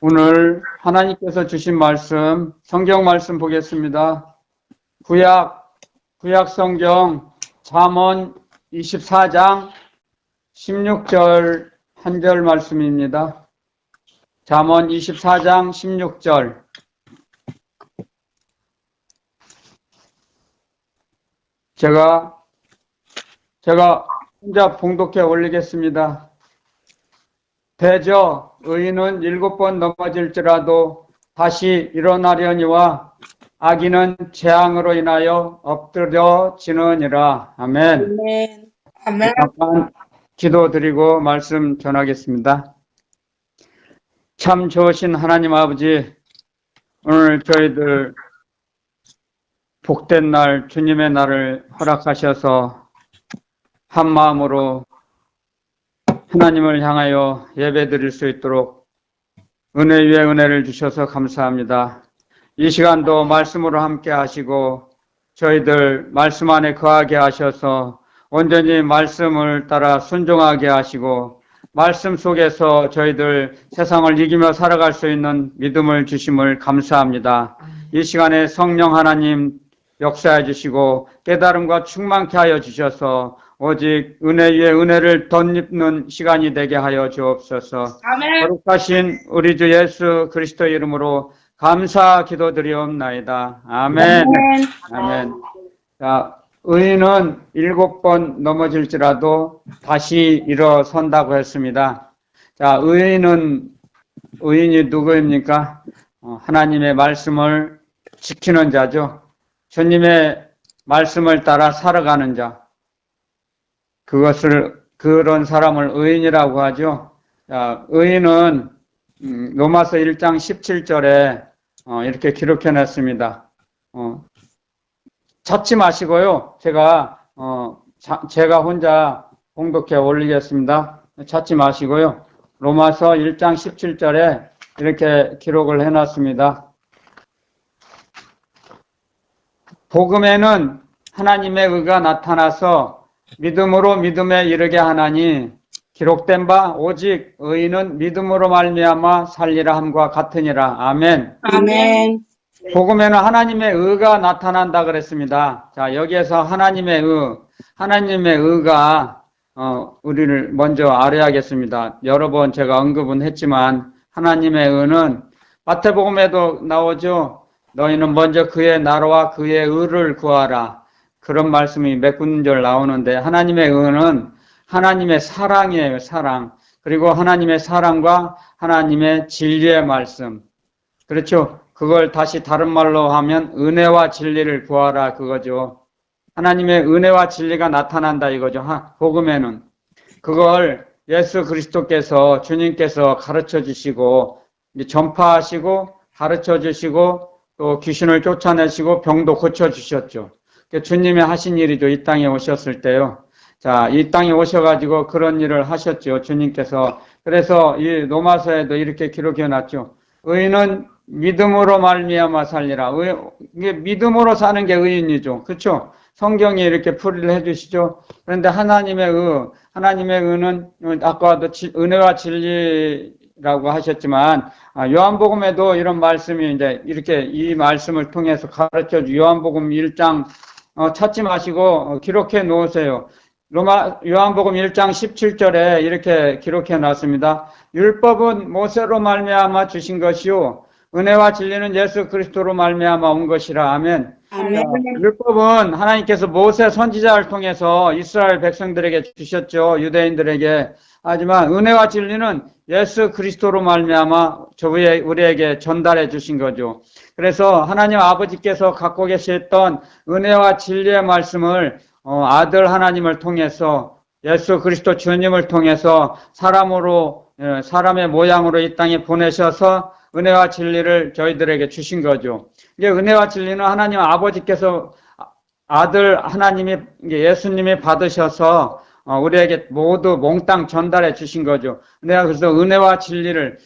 오늘 하나님께서 주신 말씀, 성경 말씀 보겠습니다. 구약 성경 잠언 24장 16절 한 절 말씀입니다. 잠언 24장 16절. 제가 혼자 봉독해 올리겠습니다. 대저 의인은 7번 넘어질지라도 다시 일어나려니와 악인은 재앙으로 인하여 엎드려지느니라. 아멘. 아멘. 잠깐 기도드리고 말씀 전하겠습니다. 참 좋으신 하나님 아버지, 오늘 저희들 복된 날, 주님의 날을 허락하셔서 한 마음으로 하나님을 향하여 예배드릴 수 있도록 은혜 위에 은혜를 주셔서 감사합니다. 이 시간도 말씀으로 함께 하시고 저희들 말씀 안에 거하게 하셔서 온전히 말씀을 따라 순종하게 하시고 말씀 속에서 저희들 세상을 이기며 살아갈 수 있는 믿음을 주심을 감사합니다. 이 시간에 성령 하나님 역사해 주시고 깨달음과 충만케 하여 주셔서 오직 은혜 위에 은혜를 덧입는 시간이 되게 하여 주옵소서. 아멘. 거룩하신 우리 주 예수 그리스도 이름으로 감사 기도드리옵나이다. 아멘. 아멘. 자, 의인은 7번 넘어질지라도 다시 일어선다고 했습니다. 자, 의인이 누구입니까? 하나님의 말씀을 지키는 자죠. 주님의 말씀을 따라 살아가는 자. 그런 사람을 의인이라고 하죠. 자, 의인은 로마서 1장 17절에 이렇게 기록해 놨습니다. 찾지 마시고요. 제가 혼자 봉독해 올리겠습니다. 찾지 마시고요. 로마서 1장 17절에 이렇게 기록을 해 놨습니다. 복음에는 하나님의 의가 나타나서 믿음으로 믿음에 이르게 하나니 기록된 바 오직 의인은 믿음으로 말미암아 살리라 함과 같으니라. 아멘. 아멘. 복음에는 하나님의 의가 나타난다 그랬습니다. 자, 여기에서 하나님의 의가 우리를 먼저 알아야겠습니다. 여러 번 제가 언급은 했지만 하나님의 의는 마태복음에도 나오죠. 너희는 먼저 그의 나라와 그의 의를 구하라. 그런 말씀이 몇 군절 나오는데 하나님의 의는 하나님의 사랑이에요. 사랑. 그리고 하나님의 사랑과 하나님의 진리의 말씀. 그렇죠. 그걸 다시 다른 말로 하면 은혜와 진리를 구하라 그거죠. 하나님의 은혜와 진리가 나타난다 이거죠. 복음에는. 그걸 예수 그리스도께서 주님께서 가르쳐 주시고 전파하시고 가르쳐 주시고 또 귀신을 쫓아내시고 병도 고쳐 주셨죠. 주님이 하신 일이죠. 이 땅에 오셨을 때요. 자, 이 땅에 오셔가지고 그런 일을 하셨죠. 주님께서. 그래서 이 로마서에도 이렇게 기록해 놨죠. 의인은 믿음으로 말미암아 살리라. 이게 믿음으로 사는 게 의인이죠. 그렇죠? 성경이 이렇게 풀이를 해주시죠. 그런데 하나님의 의는 아까도 은혜와 진리라고 하셨지만 요한복음에도 이런 말씀이 이제 이렇게 이 말씀을 통해서 가르쳐 주. 요한복음 1장 찾지 마시고 기록해 놓으세요. 요한복음 1장 17절에 이렇게 기록해 놨습니다. 율법은 모세로 말미암아 주신 것이요 은혜와 진리는 예수 그리스도로 말미암아 온 것이라. 아멘. 아멘. 율법은 하나님께서 모세 선지자를 통해서 이스라엘 백성들에게 주셨죠. 유대인들에게. 하지만 은혜와 진리는 예수 그리스도로 말미암아 우리에게 전달해 주신 거죠. 그래서 하나님 아버지께서 갖고 계셨던 은혜와 진리의 말씀을 아들 하나님을 통해서 예수 그리스도 주님을 통해서 사람의 모양으로 이 땅에 보내셔서 은혜와 진리를 저희들에게 주신 거죠. 이게 은혜와 진리는 하나님 아버지께서 아들 하나님이 예수님이 받으셔서 우리에게 모두 몽땅 전달해 주신 거죠. 그래서 은혜와 진리를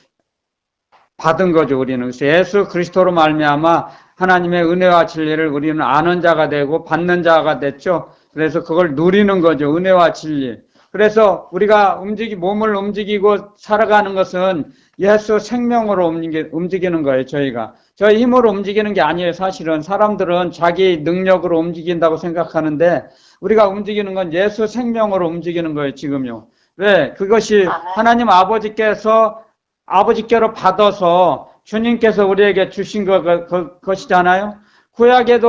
받은 거죠. 우리는. 그래서 예수 그리스도로 말미암아 하나님의 은혜와 진리를 우리는 아는 자가 되고 받는 자가 됐죠. 그래서 그걸 누리는 거죠. 은혜와 진리. 그래서 우리가 몸을 움직이고 살아가는 것은 예수 생명으로 움직이는 거예요, 저희가. 저희 힘으로 움직이는 게 아니에요, 사실은. 사람들은 자기 능력으로 움직인다고 생각하는데, 우리가 움직이는 건 예수 생명으로 움직이는 거예요, 지금요. 왜? 그것이 하나님 아버지께로 받아서 주님께서 우리에게 주신 것이잖아요. 구약에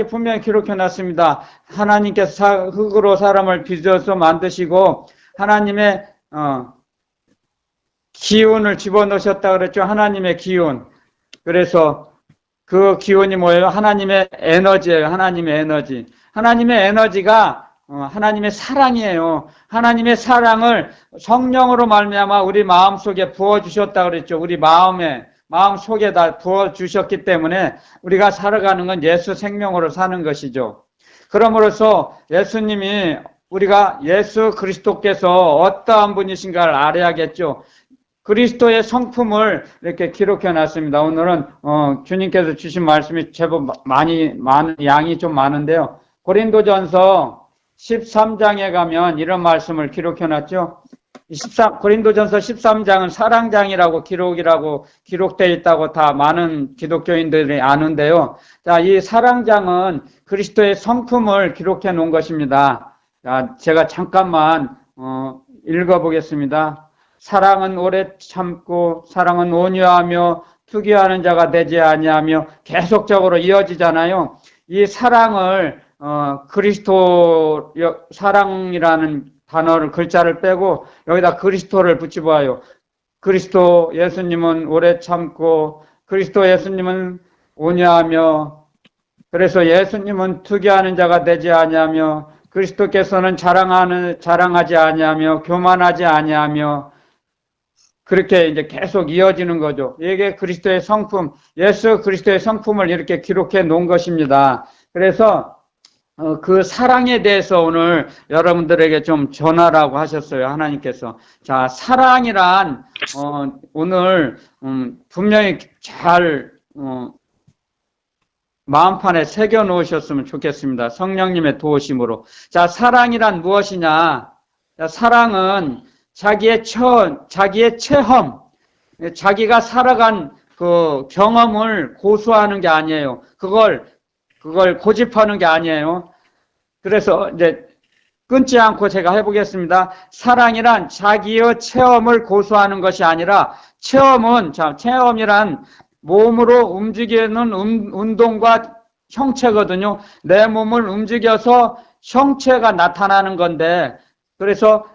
분명히 기록해 놨습니다. 하나님께서 흙으로 사람을 빚어서 만드시고 하나님의 기운을 집어넣으셨다 그랬죠. 하나님의 기운. 그래서 그 기운이 뭐예요? 하나님의 에너지예요. 하나님의 에너지. 하나님의 에너지가 하나님의 사랑이에요. 하나님의 사랑을 성령으로 말미암아 우리 마음속에 부어주셨다 그랬죠. 우리 마음 속에다 부어주셨기 때문에 우리가 살아가는 건 예수 생명으로 사는 것이죠. 그러므로서 예수 그리스도께서 어떠한 분이신가를 알아야겠죠. 그리스도의 성품을 이렇게 기록해 놨습니다. 오늘은 주님께서 주신 말씀이 제법 양이 좀 많은데요. 고린도전서 13장에 가면 이런 말씀을 기록해 놨죠. 고린도전서 13장은 사랑장이라고 기록되어 있다고 다 많은 기독교인들이 아는데요. 자, 이 사랑장은 그리스도의 성품을 기록해 놓은 것입니다. 자, 제가 잠깐만 읽어보겠습니다. 사랑은 오래 참고 사랑은 온유하며 투기하는 자가 되지 아니하며 계속적으로 이어지잖아요. 이 사랑을 그리스도 사랑이라는 글자를 빼고 여기다 그리스도를 붙여봐요. 그리스도 예수님은 오래 참고 그리스도 예수님은 온유하며 그래서 예수님은 투기하는 자가 되지 아니하며 그리스도께서는 자랑하지 아니하며 교만하지 아니하며 그렇게 이제 계속 이어지는 거죠. 이게 그리스도의 성품, 예수 그리스도의 성품을 이렇게 기록해 놓은 것입니다. 그래서 그 사랑에 대해서 오늘 여러분들에게 좀 전하라고 하셨어요. 하나님께서. 자, 사랑이란 오늘 분명히 잘 마음판에 새겨 놓으셨으면 좋겠습니다. 성령님의 도우심으로. 자, 사랑이란 무엇이냐? 자, 사랑은 자기의 체험, 자기가 살아간 그 경험을 고수하는 게 아니에요. 그걸 고집하는 게 아니에요. 그래서 이제 끊지 않고 제가 해보겠습니다. 사랑이란 자기의 체험을 고수하는 것이 아니라 체험이란 몸으로 움직이는 운동과 형체거든요. 내 몸을 움직여서 형체가 나타나는 건데 그래서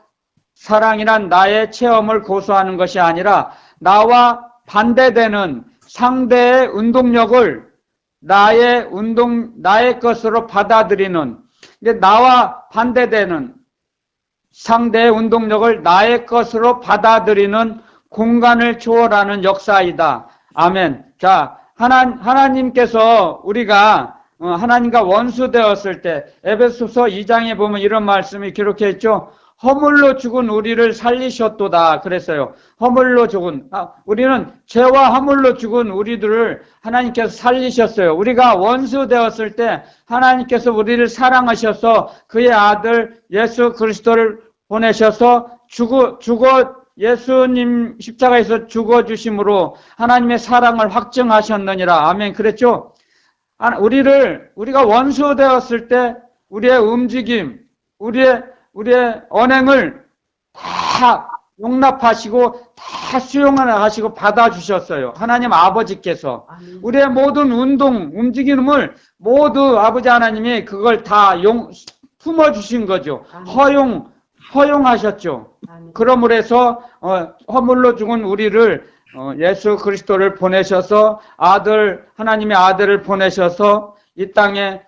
사랑이란 나의 체험을 고수하는 것이 아니라 나와 반대되는 상대의 운동력을 나의 것으로 받아들이는, 나와 반대되는 상대의 운동력을 나의 것으로 받아들이는 공간을 초월하는 역사이다. 아멘. 자, 하나님께서 우리가 하나님과 원수되었을 때 에베소서 2장에 보면 이런 말씀이 기록해 있죠. 허물로 죽은 우리를 살리셨도다 그랬어요. 우리는 죄와 허물로 죽은 우리들을 하나님께서 살리셨어요. 우리가 원수 되었을 때 하나님께서 우리를 사랑하셔서 그의 아들 예수 그리스도를 보내셔서 예수님 십자가에서 죽어주심으로 하나님의 사랑을 확증하셨느니라. 아멘. 그랬죠? 우리가 원수 되었을 때 우리의 움직임, 우리의 언행을 다 용납하시고 다 수용하시고 받아주셨어요. 하나님 아버지께서. 우리의 모든 움직임을 모두 아버지 하나님이 그걸 다 품어주신 거죠. 허용하셨죠. 그러므로 해서 허물로 죽은 우리를 예수 그리스도를 보내셔서 하나님의 아들을 보내셔서 이 땅에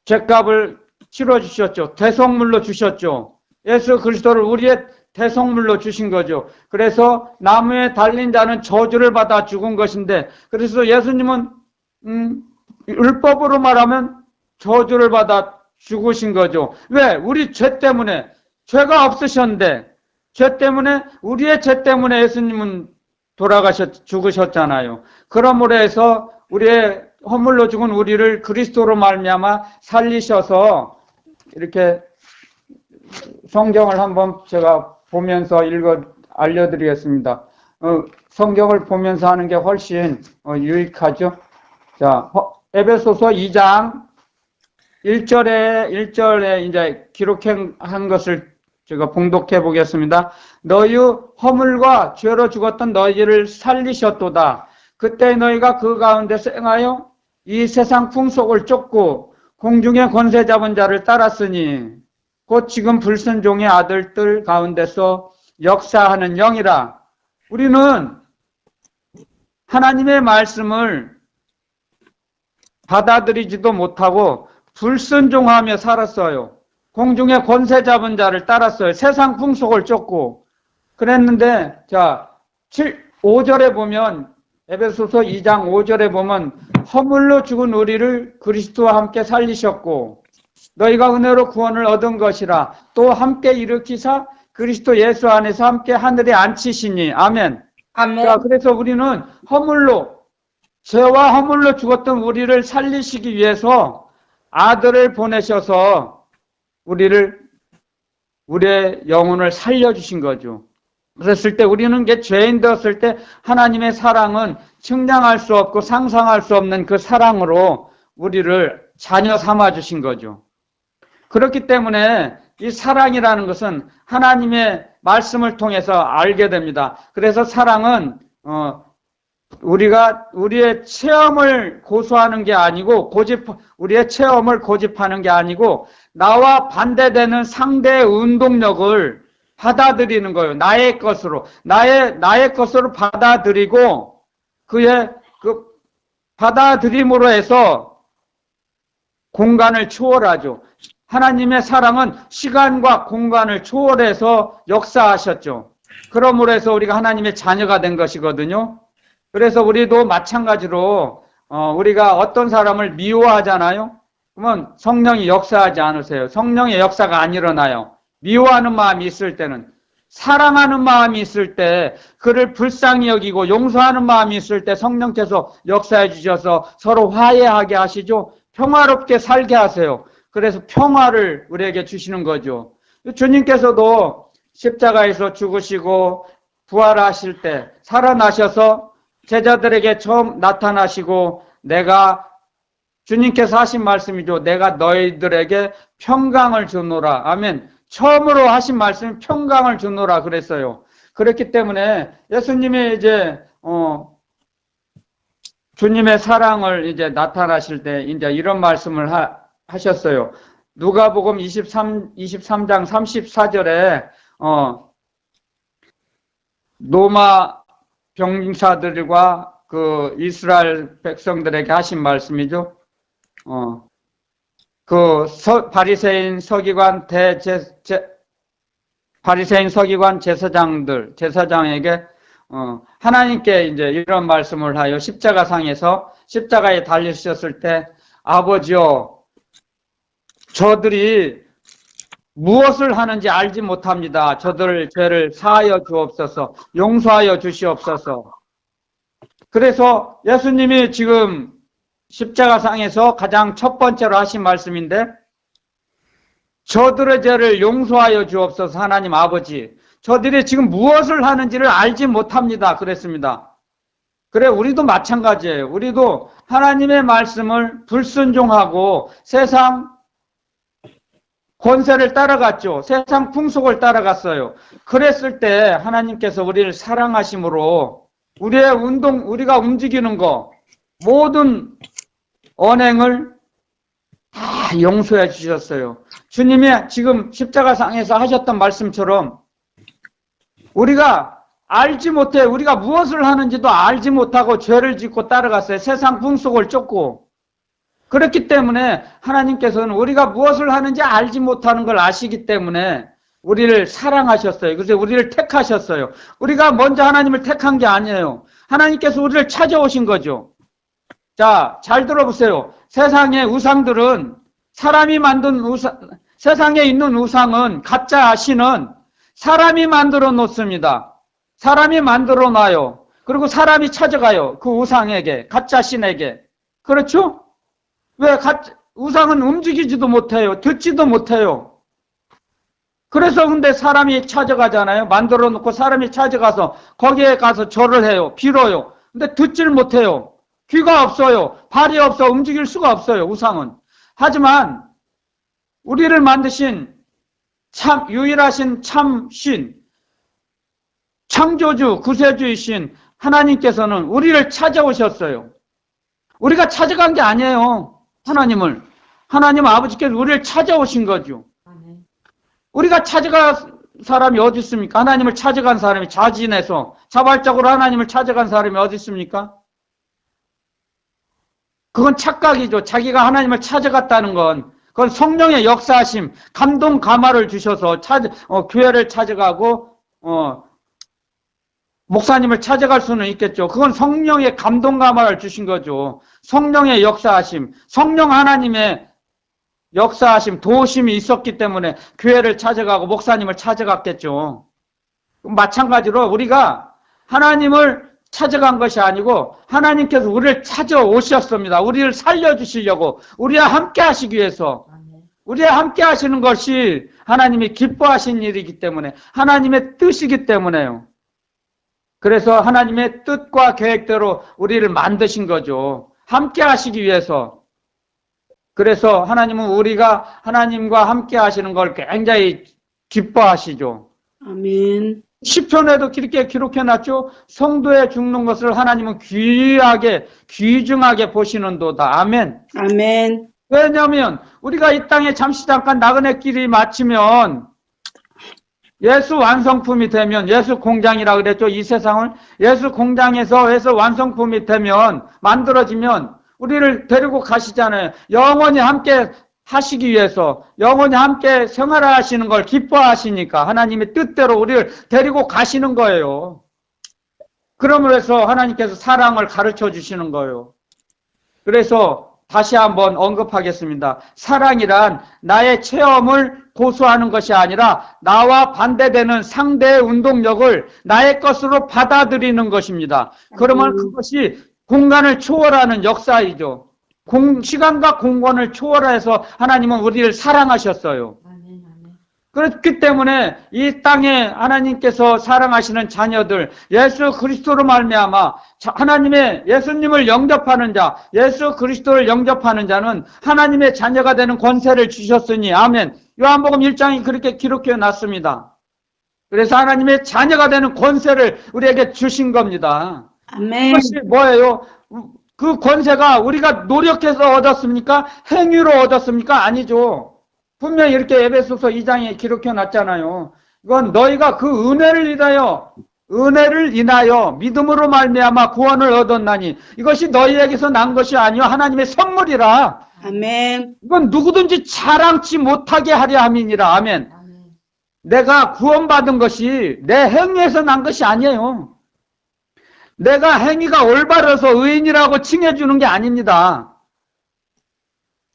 죄값을 치러주셨죠. 대속물로 주셨죠. 예수 그리스도를 우리의 대속물로 주신 거죠. 그래서 나무에 달린 자는 저주를 받아 죽은 것인데, 그래서 예수님은 율법으로 말하면 저주를 받아 죽으신 거죠. 왜? 우리 죄 때문에. 죄가 없으셨는데 우리의 죄 때문에 예수님은 죽으셨잖아요. 그러므로 해서 우리의 허물로 죽은 우리를 그리스도로 말미암아 살리셔서 이렇게 성경을 한번 제가 보면서 알려드리겠습니다. 성경을 보면서 하는 게 훨씬 유익하죠. 자, 에베소서 2장 1절에 이제 기록한 것을 제가 봉독해 보겠습니다. 너희 허물과 죄로 죽었던 너희를 살리셨도다. 그때 너희가 그 가운데서 행하여 이 세상 풍속을 쫓고 공중의 권세 잡은 자를 따랐으니 곧 지금 불순종의 아들들 가운데서 역사하는 영이라. 우리는 하나님의 말씀을 받아들이지도 못하고 불순종하며 살았어요. 공중의 권세 잡은 자를 따랐어요. 세상 풍속을 쫓고 그랬는데, 자, 5절에 보면, 에베소서 2장 5절에 보면 허물로 죽은 우리를 그리스도와 함께 살리셨고 너희가 은혜로 구원을 얻은 것이라 또 함께 일으키사 그리스도 예수 안에서 함께 하늘에 앉히시니. 아멘. 아멘. 자, 그래서 우리는 죄와 허물로 죽었던 우리를 살리시기 위해서 아들을 보내셔서 우리의 영혼을 살려주신 거죠. 그랬을 때 우리는 죄인 되었을 때 하나님의 사랑은 측량할 수 없고 상상할 수 없는 그 사랑으로 우리를 자녀 삼아 주신 거죠. 그렇기 때문에 이 사랑이라는 것은 하나님의 말씀을 통해서 알게 됩니다. 그래서 사랑은 우리가 우리의 체험을 고수하는 게 아니고 우리의 체험을 고집하는 게 아니고 나와 반대되는 상대의 운동력을 받아들이는 거예요. 나의 것으로 받아들이고 그의 그 받아들임으로 해서 공간을 초월하죠. 하나님의 사랑은 시간과 공간을 초월해서 역사하셨죠. 그러므로 해서 우리가 하나님의 자녀가 된 것이거든요. 그래서 우리도 마찬가지로 우리가 어떤 사람을 미워하잖아요. 그러면 성령이 역사하지 않으세요. 성령의 역사가 안 일어나요. 미워하는 마음이 있을 때는. 사랑하는 마음이 있을 때 그를 불쌍히 여기고 용서하는 마음이 있을 때 성령께서 역사해 주셔서 서로 화해하게 하시죠. 평화롭게 살게 하세요. 그래서 평화를 우리에게 주시는 거죠. 주님께서도 십자가에서 죽으시고 부활하실 때 살아나셔서 제자들에게 처음 나타나시고 주님께서 하신 말씀이죠. 내가 너희들에게 평강을 주노라. 아멘. 처음으로 하신 말씀이 평강을 주노라 그랬어요. 그렇기 때문에 예수님이 이제 주님의 사랑을 이제 나타나실 때 이제 이런 말씀을 하셨어요. 누가복음 23장 34절에 로마 병사들과 그 이스라엘 백성들에게 하신 말씀이죠. 바리새인 서기관 제사장에게 하나님께 이제 이런 말씀을 하여 십자가에 달리셨을 때 아버지여 저들이 무엇을 하는지 알지 못합니다. 저들 죄를 사하여 주옵소서, 용서하여 주시옵소서. 그래서 예수님이 지금 십자가상에서 가장 첫 번째로 하신 말씀인데 저들의 죄를 용서하여 주옵소서. 하나님 아버지 저들이 지금 무엇을 하는지를 알지 못합니다 그랬습니다. 그래 우리도 마찬가지예요. 우리도 하나님의 말씀을 불순종하고 세상 권세를 따라갔죠. 세상 풍속을 따라갔어요. 그랬을 때 하나님께서 우리를 사랑하심으로 우리가 움직이는 거 모든 언행을 다 용서해 주셨어요. 주님이 지금 십자가상에서 하셨던 말씀처럼 우리가 우리가 무엇을 하는지도 알지 못하고 죄를 짓고 따라갔어요. 세상 풍속을 쫓고. 그렇기 때문에 하나님께서는 우리가 무엇을 하는지 알지 못하는 걸 아시기 때문에 우리를 사랑하셨어요. 그래서 우리를 택하셨어요. 우리가 먼저 하나님을 택한 게 아니에요. 하나님께서 우리를 찾아오신 거죠. 자, 잘 들어보세요. 세상의 우상들은 사람이 만든 세상에 있는 우상은 가짜 신은 사람이 만들어 놓습니다. 사람이 만들어 놔요. 그리고 사람이 찾아가요. 그 우상에게, 가짜 신에게. 그렇죠? 왜 우상은 움직이지도 못해요. 듣지도 못해요. 그래서 근데 사람이 찾아가잖아요. 만들어 놓고 사람이 찾아가서 거기에 가서 절을 해요. 빌어요. 근데 듣질 못해요. 귀가 없어요. 발이 없어. 움직일 수가 없어요. 우상은. 하지만 우리를 만드신 참 유일하신 참신 창조주 구세주이신 하나님께서는 우리를 찾아오셨어요. 우리가 찾아간 게 아니에요. 하나님을. 하나님 아버지께서 우리를 찾아오신 거죠. 우리가 찾아간 사람이 어디 있습니까? 하나님을 찾아간 사람이 자진해서 자발적으로 하나님을 찾아간 사람이 어디 있습니까? 그건 착각이죠. 자기가 하나님을 찾아갔다는 건 그건 성령의 역사하심, 감동 감화를 주셔서 교회를 찾아가고 목사님을 찾아갈 수는 있겠죠. 그건 성령의 감동 감화를 주신 거죠. 성령의 역사하심, 성령 하나님의 역사하심, 도우심이 있었기 때문에 교회를 찾아가고 목사님을 찾아갔겠죠. 마찬가지로 우리가 하나님을 찾아간 것이 아니고 하나님께서 우리를 찾아오셨습니다. 우리를 살려주시려고, 우리와 함께 하시기 위해서. 우리와 함께 하시는 것이 하나님이 기뻐하신 일이기 때문에, 하나님의 뜻이기 때문에요. 그래서 하나님의 뜻과 계획대로 우리를 만드신 거죠. 함께 하시기 위해서. 그래서 하나님은 우리가 하나님과 함께 하시는 걸 굉장히 기뻐하시죠. 아멘. 시편에도 그렇게 기록해놨죠. 성도의 죽는 것을 하나님은 귀중하게 보시는도다. 아멘. 아멘. 왜냐하면 우리가 이 땅에 잠시 잠깐 나그네 길이 마치면 예수 완성품이 되면, 예수 공장이라 그랬죠. 이 세상을 예수 공장에서 완성품이 되면, 만들어지면 우리를 데리고 가시잖아요. 영원히 함께 하시기 위해서, 영원히 함께 생활하시는 걸 기뻐하시니까 하나님의 뜻대로 우리를 데리고 가시는 거예요. 그러므로 해서 하나님께서 사랑을 가르쳐 주시는 거예요. 그래서 다시 한번 언급하겠습니다. 사랑이란 나의 체험을 고수하는 것이 아니라 나와 반대되는 상대의 운동력을 나의 것으로 받아들이는 것입니다. 그러면 그것이 공간을 초월하는 역사이죠. 시간과 공간을 초월해서 하나님은 우리를 사랑하셨어요. 그렇기 때문에 이 땅에 하나님께서 사랑하시는 자녀들, 예수 그리스도로 말미암아 하나님의 예수님을 영접하는 자, 예수 그리스도를 영접하는 자는 하나님의 자녀가 되는 권세를 주셨으니, 아멘. 요한복음 1장이 그렇게 기록해 놨습니다. 그래서 하나님의 자녀가 되는 권세를 우리에게 주신 겁니다. 아멘. 그것이 뭐예요? 그 권세가 우리가 노력해서 얻었습니까? 행위로 얻었습니까? 아니죠. 분명히 이렇게 에베소서 2장에 기록해 놨잖아요. 이건 너희가 그 은혜를 인하여 믿음으로 말미암아 구원을 얻었나니 이것이 너희에게서 난 것이 아니요 하나님의 선물이라. 아멘. 이건 누구든지 자랑치 못하게 하려 함이니라. 아멘. 내가 구원받은 것이 내 행위에서 난 것이 아니에요. 내가 행위가 올바라서 의인이라고 칭해주는 게 아닙니다.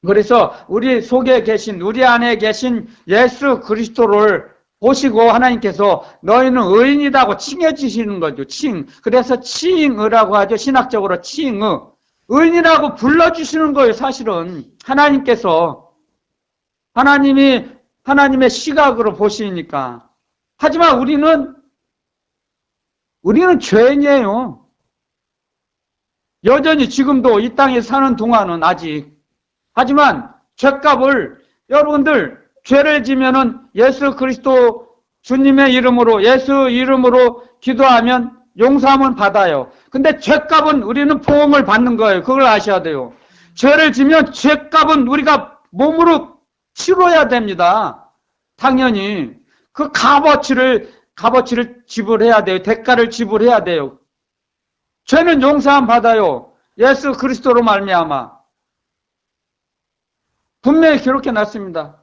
그래서 우리 속에 계신, 우리 안에 계신 예수 그리스도를 보시고 하나님께서 너희는 의인이라고 칭해주시는 거죠. 그래서 칭의라고 하죠. 신학적으로 칭의. 의인이라고 불러주시는 거예요. 사실은 하나님께서. 하나님의 시각으로 보시니까. 하지만 우리는 죄인이에요. 여전히 지금도 이 땅에 사는 동안은 아직. 하지만 죄값을, 여러분들 죄를 지면은 예수 그리스도 주님의 이름으로, 예수 이름으로 기도하면 용서함을 받아요. 근데 죄값은 우리는 보험을 받는 거예요. 그걸 아셔야 돼요. 죄를 지면 죄값은 우리가 몸으로 치러야 됩니다. 당연히 그 값어치를 지불해야 돼요. 대가를 지불해야 돼요. 죄는 용서함 받아요. 예수 그리스도로 말미암아. 분명히 기록해 놨습니다.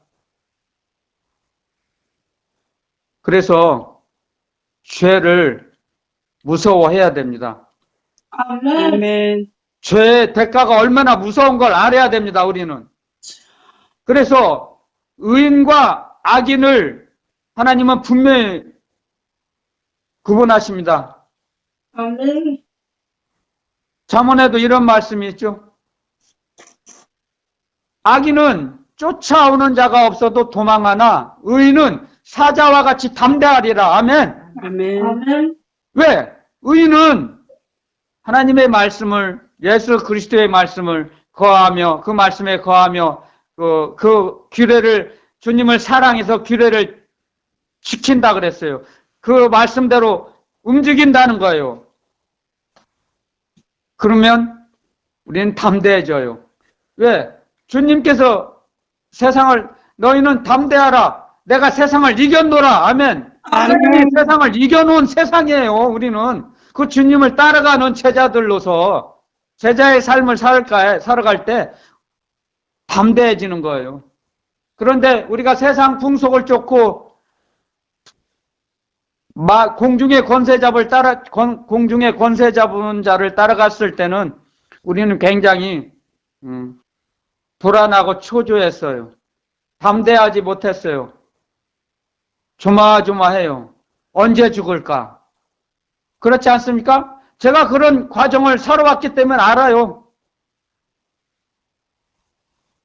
그래서 죄를 무서워해야 됩니다. 아멘. 죄의 대가가 얼마나 무서운 걸 알아야 됩니다. 우리는. 그래서 의인과 악인을 하나님은 분명히 구분하십니다. 아멘. 잠언에도 이런 말씀이 있죠. 악인은 쫓아오는 자가 없어도 도망하나 의인은 사자와 같이 담대하리라. 아멘. 아멘. 아멘. 왜? 의인은 하나님의 말씀을, 예수 그리스도의 말씀을 거하며, 그 말씀에 거하며, 그 규례를, 주님을 사랑해서 규례를 지킨다 그랬어요. 그 말씀대로 움직인다는 거예요. 그러면 우리는 담대해져요. 왜? 주님께서 세상을, 너희는 담대하라. 내가 세상을 이겨노라. 아멘. 하나님이 세상을 이겨놓은 세상이에요. 우리는 그 주님을 따라가는 제자들로서 제자의 삶을 살아갈 때 담대해지는 거예요. 그런데 우리가 세상 풍속을 쫓고 공중의 권세 잡은 자를 따라갔을 때는 우리는 굉장히 불안하고 초조했어요. 담대하지 못했어요. 조마조마해요. 언제 죽을까? 그렇지 않습니까? 제가 그런 과정을 살아왔기 때문에 알아요.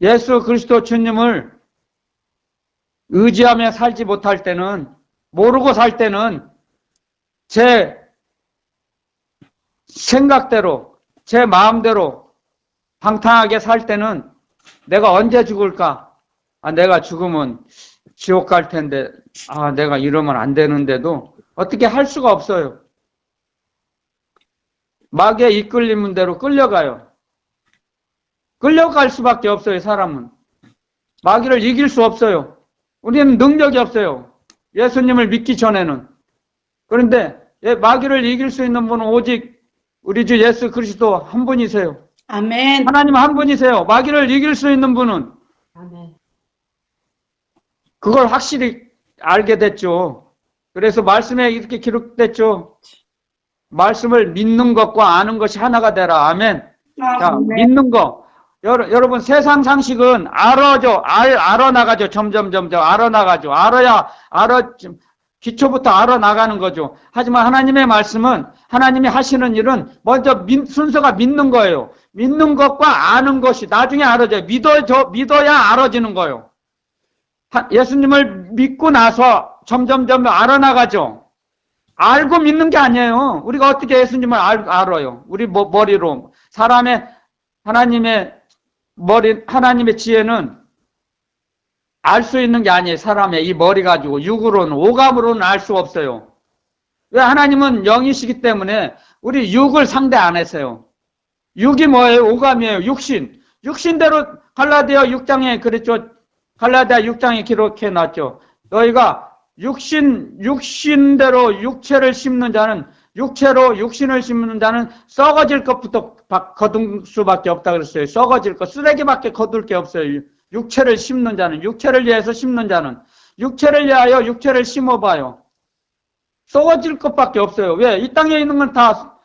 예수 그리스도 주님을 의지하며 살지 못할 때는, 모르고 살 때는 제 생각대로, 제 마음대로 방탕하게 살 때는 내가 언제 죽을까? 내가 죽으면 지옥 갈 텐데, 내가 이러면 안 되는데도 어떻게 할 수가 없어요. 마귀에 이끌리는 대로 끌려가요. 끌려갈 수밖에 없어요, 사람은. 마귀를 이길 수 없어요. 우리는 능력이 없어요. 예수님을 믿기 전에는. 그런데 마귀를 이길 수 있는 분은 오직 우리 주 예수 그리스도 한 분이세요. 아멘. 하나님 한 분이세요. 마귀를 이길 수 있는 분은. 아멘. 그걸 확실히 알게 됐죠. 그래서 말씀에 이렇게 기록됐죠. 말씀을 믿는 것과 아는 것이 하나가 되라. 아멘. 자, 믿는 거. 여러분, 세상 상식은 알아나가죠. 점점 알아나가죠. 기초부터 알아나가는 거죠. 하지만 하나님의 말씀은, 하나님이 하시는 일은 먼저 순서가 믿는 거예요. 믿는 것과 아는 것이 나중에 알아져요. 믿어야 알아지는 거예요. 예수님을 믿고 나서 점점 알아나가죠. 알고 믿는 게 아니에요. 우리가 어떻게 예수님을 알아요? 우리 머리로. 하나님의 지혜는 알 수 있는 게 아니에요. 사람의 이 머리 가지고. 육으로는, 오감으로는 알 수 없어요. 왜? 하나님은 영이시기 때문에 우리 육을 상대 안 했어요. 육이 뭐예요? 오감이에요. 육신대로 갈라디아 6장에 그랬죠. 갈라디아 6장에 기록해 놨죠. 너희가 육신대로 육신을 심는 자는 썩어질 것부터 거둘 수밖에 없다 그랬어요. 썩어질 것, 쓰레기밖에 거둘 게 없어요. 육체를 심는 자는, 육체를 위해서 심는 자는, 육체를 위하여 육체를 심어봐요. 썩어질 것밖에 없어요. 왜? 이 땅에 있는 건 다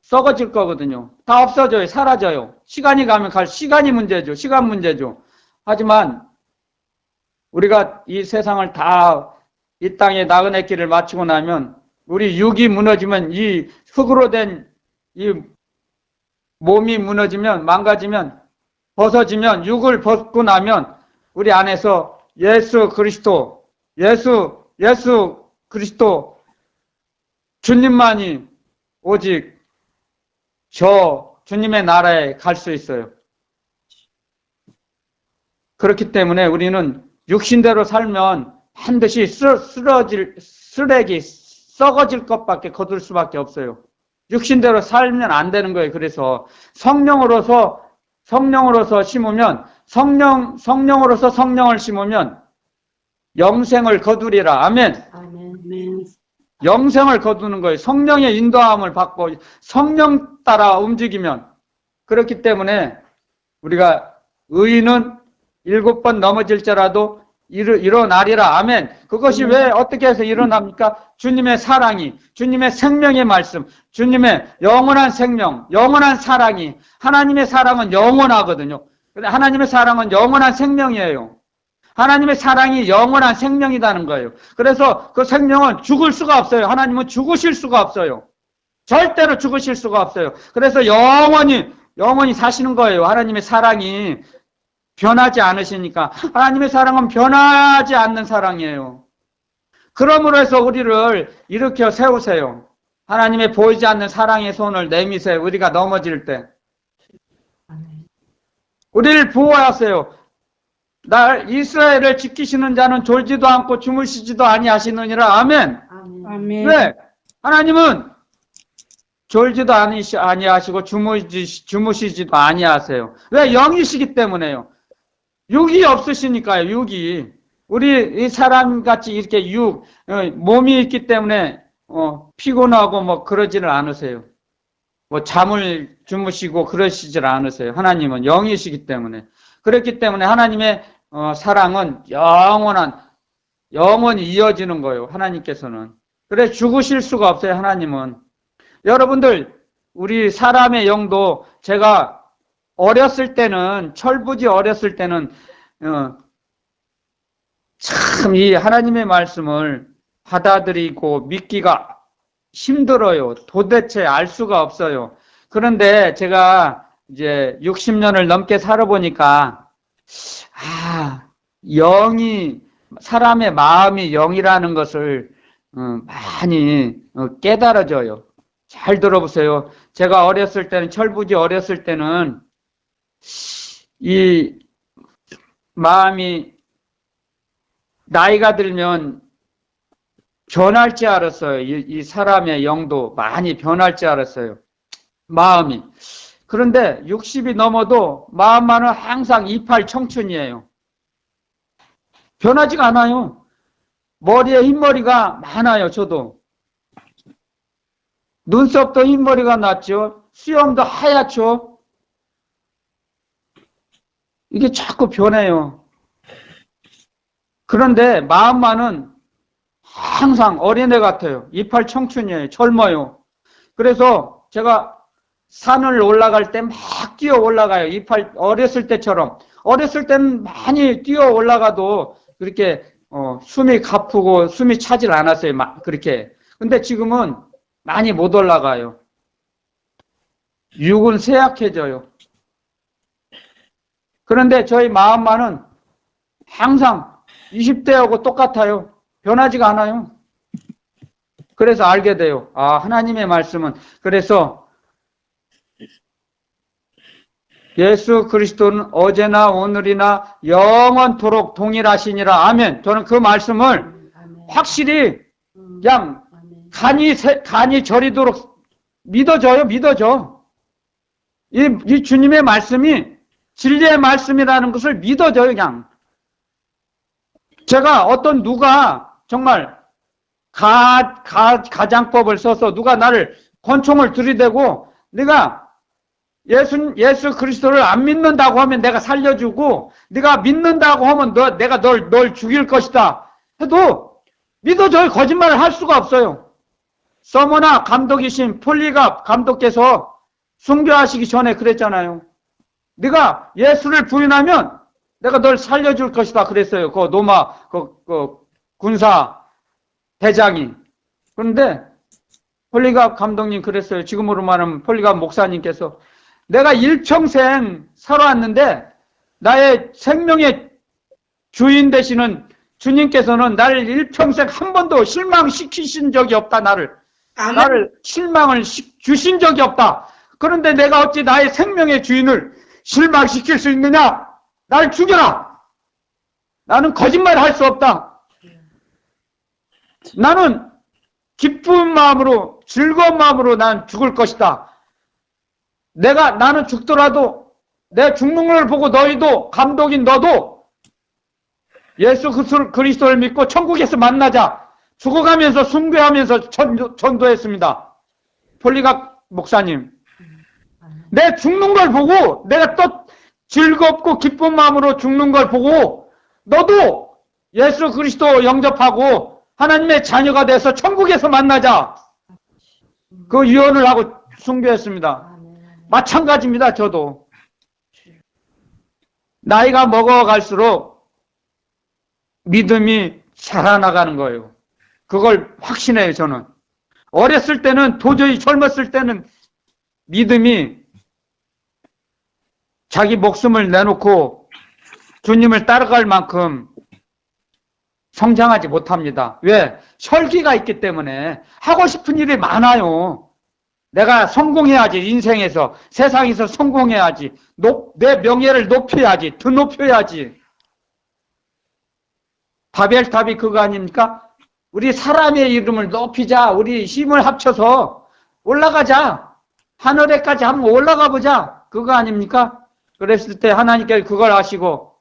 썩어질 거거든요. 다 없어져요. 사라져요. 시간이 가면 시간이 문제죠. 시간 문제죠. 하지만 우리가 이 세상을 다 이 땅에 나그네 길을 마치고 나면 우리 육이 무너지면, 이 흙으로 된 이 몸이 무너지면, 망가지면, 벗어지면, 육을 벗고 나면 우리 안에서 예수 그리스도 주님만이 오직 주님의 나라에 갈 수 있어요. 그렇기 때문에 우리는 육신대로 살면 반드시 썩어질 것밖에 거둘 수밖에 없어요. 육신대로 살면 안 되는 거예요. 그래서 성령으로서 심으면, 성령으로서 성령을 심으면 영생을 거두리라. 아멘. 아멘. 영생을 거두는 거예요. 성령의 인도함을 받고 성령 따라 움직이면. 그렇기 때문에 우리가 의인은 7번 넘어질지라도 일어나리라. 아멘. 그것이 왜 어떻게 해서 일어납니까? 주님의 사랑이, 주님의 생명의 말씀, 주님의 영원한 생명, 영원한 사랑이, 하나님의 사랑은 영원하거든요. 하나님의 사랑은 영원한 생명이에요. 하나님의 사랑이 영원한 생명이라는 거예요. 그래서 그 생명은 죽을 수가 없어요. 하나님은 죽으실 수가 없어요. 절대로 죽으실 수가 없어요. 그래서 영원히 사시는 거예요. 하나님의 사랑이 변하지 않으시니까. 하나님의 사랑은 변하지 않는 사랑이에요. 그러므로 해서 우리를 일으켜 세우세요. 하나님의 보이지 않는 사랑의 손을 내미세요. 우리가 넘어질 때. 아멘. 우리를 보호하세요. 이스라엘을 지키시는 자는 졸지도 않고 주무시지도 아니하시느니라. 아멘. 아멘. 아멘. 왜? 하나님은 졸지도 아니하시고 주무시지도 아니하세요. 왜? 영이시기 때문에요. 육이 없으시니까요. 육이. 우리 이 사람같이 이렇게 몸이 있기 때문에 피곤하고 뭐 그러지를 않으세요. 뭐 잠을 주무시고 그러시질 않으세요. 하나님은 영이시기 때문에. 그렇기 때문에 하나님의 사랑은 영원히 이어지는 거예요. 하나님께서는. 그래 죽으실 수가 없어요. 하나님은. 여러분들 우리 사람의 영도 제가 어렸을 때는 철부지 어렸을 때는 참 이 하나님의 말씀을 받아들이고 믿기가 힘들어요. 도대체 알 수가 없어요. 그런데 제가 이제 60년을 넘게 살아보니까 사람의 마음이 영이라는 것을 많이 깨달아져요. 잘 들어보세요. 제가 어렸을 때는 철부지 어렸을 때는 이 마음이 나이가 들면 변할 줄 알았어요. 이 사람의 영도 많이 변할 줄 알았어요. 마음이. 그런데 60이 넘어도 마음만은 항상 이팔 청춘이에요. 변하지가 않아요. 머리에 흰머리가 많아요. 저도. 눈썹도 흰머리가 났죠. 수염도 하얗죠. 이게 자꾸 변해요. 그런데 마음만은 항상 어린애 같아요. 이팔 청춘이에요. 젊어요. 그래서 제가 산을 올라갈 때 막 뛰어 올라가요. 어렸을 때처럼. 어렸을 때는 많이 뛰어 올라가도 그렇게 숨이 가쁘고 숨이 차질 않았어요. 그렇게. 근데 지금은 많이 못 올라가요. 육은 쇠약해져요. 그런데 저희 마음만은 항상 20대하고 똑같아요. 변하지가 않아요. 그래서 알게 돼요. 하나님의 말씀은. 그래서 예수 그리스도는 어제나 오늘이나 영원토록 동일하시니라. 아멘. 저는 그 말씀을 확실히 그냥 간이 저리도록 믿어져. 이 주님의 말씀이 진리의 말씀이라는 것을 믿어져요. 그냥. 제가 누가 정말 가장법을 써서 누가 나를 권총을 들이대고 네가 예수 그리스도를 안 믿는다고 하면 내가 살려주고 네가 믿는다고 하면 내가 널 죽일 것이다 해도 믿어져요. 거짓말을 할 수가 없어요. 서머나 감독이신 폴리갑 감독께서 순교하시기 전에 그랬잖아요. 네가 예수를 부인하면 내가 널 살려줄 것이다 그랬어요. 그 로마 군사 대장이. 그런데 폴리갑 감독님 그랬어요. 지금으로 말하면 폴리갑 목사님께서 내가 일평생 살아왔는데 나의 생명의 주인 되시는 주님께서는 나를 일평생 한 번도 실망시키신 적이 없다. 나를 실망을 주신 적이 없다. 그런데 내가 어찌 나의 생명의 주인을 실망시킬 수 있느냐? 나를 죽여라. 나는 거짓말을 할 수 없다. 나는 기쁜 마음으로 즐거운 마음으로 난 죽을 것이다. 나는 죽더라도 내 죽는 걸 보고 너희도 감독인 너도 예수 그리스도를 믿고 천국에서 만나자. 죽어가면서 순교하면서 전도했습니다. 폴리갑 목사님. 내 죽는 걸 보고 내가 또 즐겁고 기쁜 마음으로 죽는 걸 보고 너도 예수 그리스도 영접하고 하나님의 자녀가 돼서 천국에서 만나자. 그 유언을 하고 순교했습니다. 마찬가지입니다. 저도. 나이가 먹어갈수록 믿음이 자라나가는 거예요. 그걸 확신해요. 저는. 어렸을 때는 도저히 젊었을 때는 믿음이 자기 목숨을 내놓고 주님을 따라갈 만큼 성장하지 못합니다. 왜? 설기가 있기 때문에 하고 싶은 일이 많아요. 내가 성공해야지, 인생에서, 세상에서 성공해야지, 내 명예를 높여야지, 더 높여야지. 바벨탑이 그거 아닙니까? 우리 사람의 이름을 높이자, 우리 힘을 합쳐서 올라가자, 하늘에까지 한번 올라가 보자, 그거 아닙니까? 그랬을 때 하나님께 그걸 아시고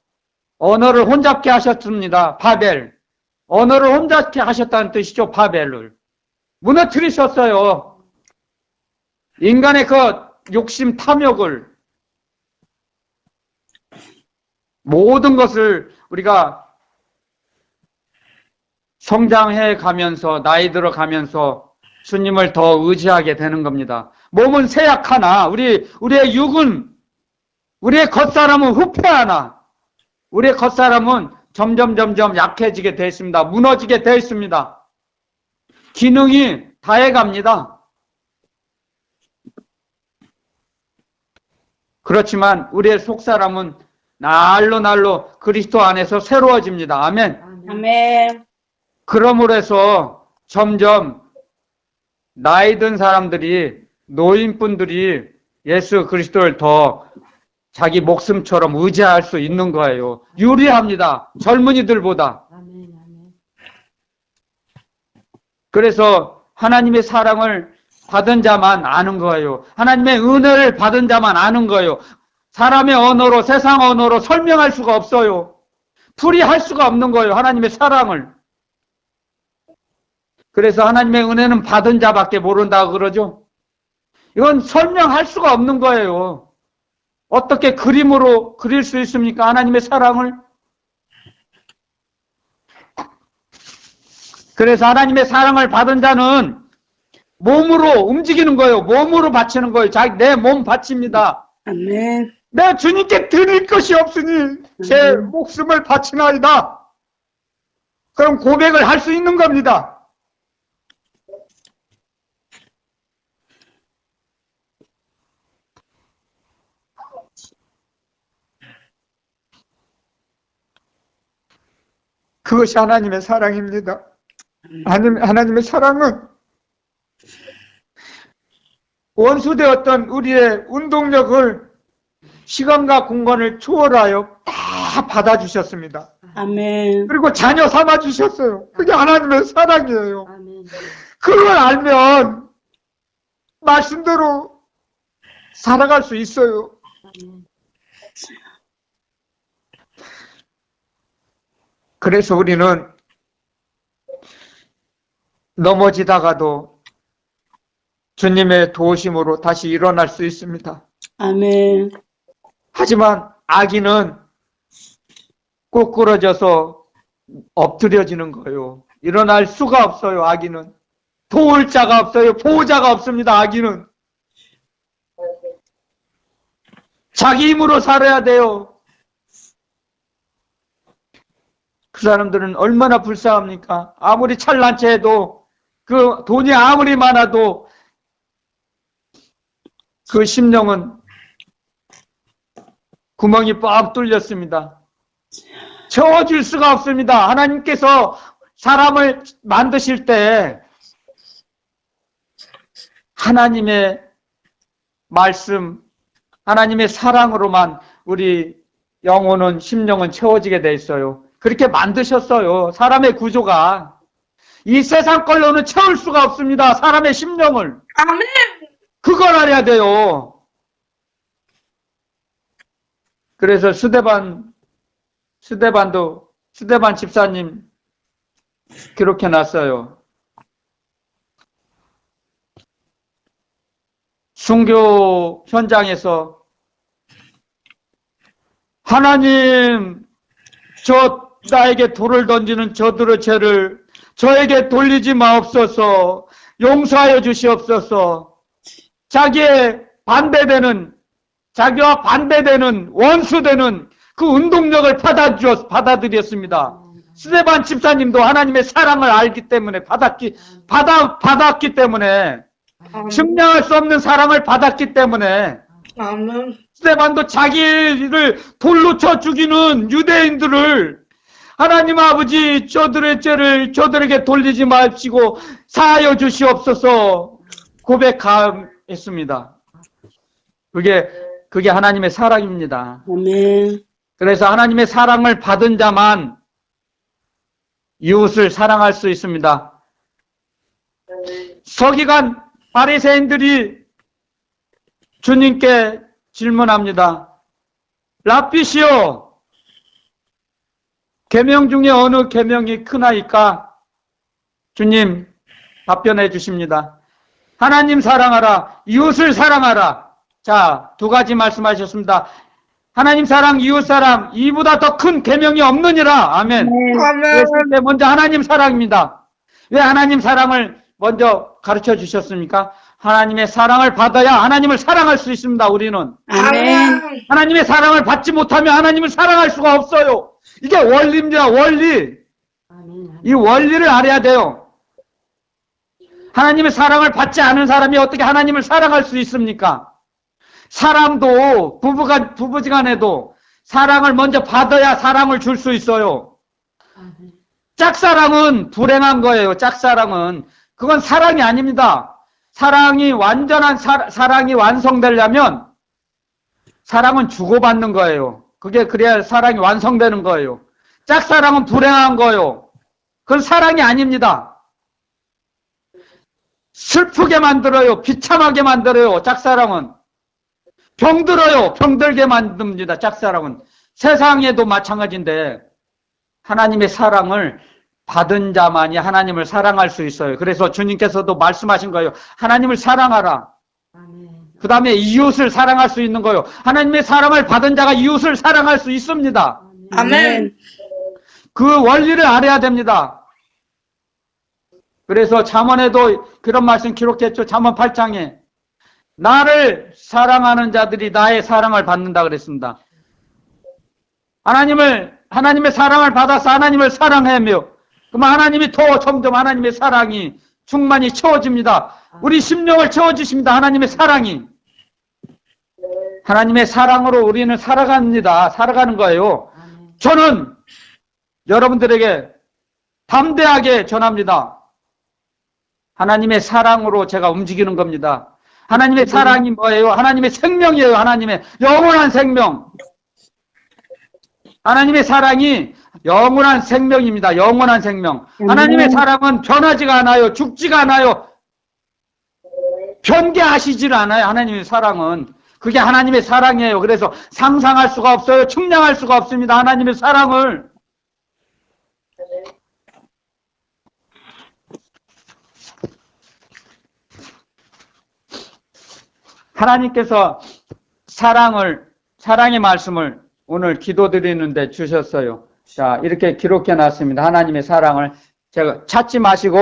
언어를 혼잡게 하셨습니다. 바벨. 언어를 혼잡게 하셨다는 뜻이죠. 바벨을 무너뜨리셨어요. 인간의 그 욕심 탐욕을, 모든 것을 우리가 성장해 가면서, 나이 들어 가면서 주님을 더 의지하게 되는 겁니다. 몸은 쇠약하나, 우리의 육은, 우리의 겉사람은 후패하나, 우리의 겉사람은 점점 약해지게 되어 있습니다. 무너지게 되어 있습니다. 기능이 다해갑니다. 그렇지만 우리의 속사람은 날로 그리스도 안에서 새로워집니다. 아멘. 아멘. 그러므로 해서 점점 나이 든 사람들이, 노인분들이 예수 그리스도를 더 자기 목숨처럼 의지할 수 있는 거예요. 유리합니다. 젊은이들보다. 아멘, 아멘. 그래서 하나님의 사랑을 받은 자만 아는 거예요. 하나님의 은혜를 받은 자만 아는 거예요. 사람의 언어로, 세상 언어로 설명할 수가 없어요. 풀이할 수가 없는 거예요. 하나님의 사랑을. 그래서 하나님의 은혜는 받은 자밖에 모른다고 그러죠. 이건 설명할 수가 없는 거예요. 어떻게 그림으로 그릴 수 있습니까? 하나님의 사랑을. 그래서 하나님의 사랑을 받은 자는 몸으로 움직이는 거예요. 몸으로 바치는 거예요. 내 몸 바칩니다. 아멘. 내 주님께 드릴 것이 없으니 제 목숨을 바치나이다. 그럼 고백을 할 수 있는 겁니다. 그것이 하나님의 사랑입니다. 하나님의 사랑은 원수되었던 우리의 운동력을, 시간과 공간을 초월하여 다 받아주셨습니다. 아멘. 그리고 자녀 삼아주셨어요. 그게 하나님의 사랑이에요. 아멘. 그걸 알면 말씀대로 살아갈 수 있어요. 아멘. 그래서 우리는 넘어지다가도 주님의 도우심으로 다시 일어날 수 있습니다. 아멘. 하지만 악인은 꼬꾸러져서 엎드려지는 거예요. 일어날 수가 없어요. 악인은 도울 자가 없어요. 보호자가 없습니다. 악인은 자기 힘으로 살아야 돼요. 그 사람들은 얼마나 불쌍합니까? 아무리 찬란 채 해도, 그 돈이 아무리 많아도 그 심령은 구멍이 뻥 뚫렸습니다. 채워줄 수가 없습니다. 하나님께서 사람을 만드실 때 하나님의 말씀, 하나님의 사랑으로만 우리 영혼은, 심령은 채워지게 돼 있어요. 그렇게 만드셨어요. 사람의 구조가. 이 세상 걸로는 채울 수가 없습니다. 사람의 심령을. 아멘. 그걸 알아야 돼요. 그래서 스데반 집사님 기록해 놨어요. 순교 현장에서 하나님, 나에게 돌을 던지는 저들의 죄를 저에게 돌리지 마옵소서. 용서하여 주시옵소서. 자기와 반대되는, 원수되는 그 운동력을 받아들였습니다. 스데반 집사님도 하나님의 사랑을 알기 때문에 받았기 때문에, 측량할 수 없는 사랑을 받았기 때문에, 아멘. 스데반도 자기를 돌로 쳐 죽이는 유대인들을 하나님 아버지, 저들의 죄를 저들에게 돌리지 마시고 사하여 주시옵소서 고백했습니다. 그게 하나님의 사랑입니다. 아멘. 그래서 하나님의 사랑을 받은 자만 이웃을 사랑할 수 있습니다. 서기관 바리새인들이 주님께 질문합니다. 랍비시오, 계명 중에 어느 계명이 크나이까? 주님 답변해 주십니다. 하나님 사랑하라, 이웃을 사랑하라. 자, 두 가지 말씀하셨습니다. 하나님 사랑, 이웃 사랑, 이보다 더 큰 계명이 없느니라. 아멘. 그래서 먼저 하나님 사랑입니다. 왜 하나님 사랑을 먼저 가르쳐 주셨습니까? 하나님의 사랑을 받아야 하나님을 사랑할 수 있습니다. 우리는 아멘. 하나님의 사랑을 받지 못하면 하나님을 사랑할 수가 없어요. 이게 원리입니다. 원리. 이 원리를 알아야 돼요. 하나님의 사랑을 받지 않은 사람이 어떻게 하나님을 사랑할 수 있습니까? 사람도 부부지간에도 사랑을 먼저 받아야 사랑을 줄 수 있어요. 짝사랑은 불행한 거예요. 짝사랑은 그건 사랑이 아닙니다. 사랑이 완전한 사랑이 완성되려면 사랑은 주고받는 거예요. 그래야 사랑이 완성되는 거예요. 짝사랑은 불행한 거예요. 그건 사랑이 아닙니다. 슬프게 만들어요. 비참하게 만들어요. 짝사랑은. 병들어요. 병들게 만듭니다. 짝사랑은. 세상에도 마찬가지인데 하나님의 사랑을 받은 자만이 하나님을 사랑할 수 있어요. 그래서 주님께서도 말씀하신 거예요. 하나님을 사랑하라. 그 다음에 이웃을 사랑할 수 있는 거예요. 하나님의 사랑을 받은 자가 이웃을 사랑할 수 있습니다. 아멘. 그 원리를 알아야 됩니다. 그래서 잠언에도 그런 말씀 기록했죠. 잠언 8장에 나를 사랑하는 자들이 나의 사랑을 받는다 그랬습니다. 하나님의 사랑을 받아서 하나님을 사랑하며 그러면 하나님이 더 점점 하나님의 사랑이 충만히 채워집니다. 우리 심령을 채워주십니다. 하나님의 사랑이. 하나님의 사랑으로 우리는 살아갑니다. 살아가는 거예요. 저는 여러분들에게 담대하게 전합니다. 하나님의 사랑으로 제가 움직이는 겁니다. 하나님의 사랑이 뭐예요? 하나님의 생명이에요. 하나님의 영원한 생명. 하나님의 사랑이 영원한 생명입니다. 영원한 생명. 하나님의 사랑은 변하지가 않아요. 죽지가 않아요. 변개하시질 않아요. 하나님의 사랑은. 그게 하나님의 사랑이에요. 그래서 상상할 수가 없어요. 측량할 수가 없습니다. 하나님의 사랑을. 하나님께서 사랑의 말씀을 오늘 기도드리는데 주셨어요. 자, 이렇게 기록해 놨습니다. 하나님의 사랑을. 제가 찾지 마시고,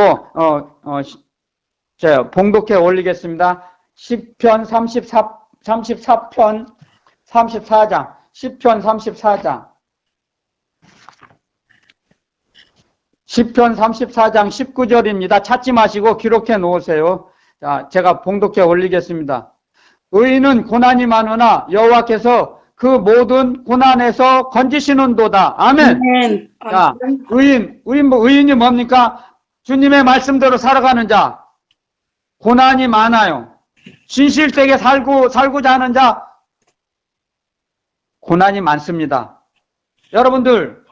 제가 봉독해 올리겠습니다. 시편 34편 34장. 시편 34장. 시편 34장 19절입니다. 찾지 마시고 기록해 놓으세요. 자, 제가 봉독해 올리겠습니다. 의인은 고난이 많으나 여호와께서 그 모든 고난에서 건지시는도다. 아멘. 아멘. 자, 의인이 뭡니까? 주님의 말씀대로 살아가는 자. 고난이 많아요. 진실되게 살고자 하는 자. 고난이 많습니다. 여러분들,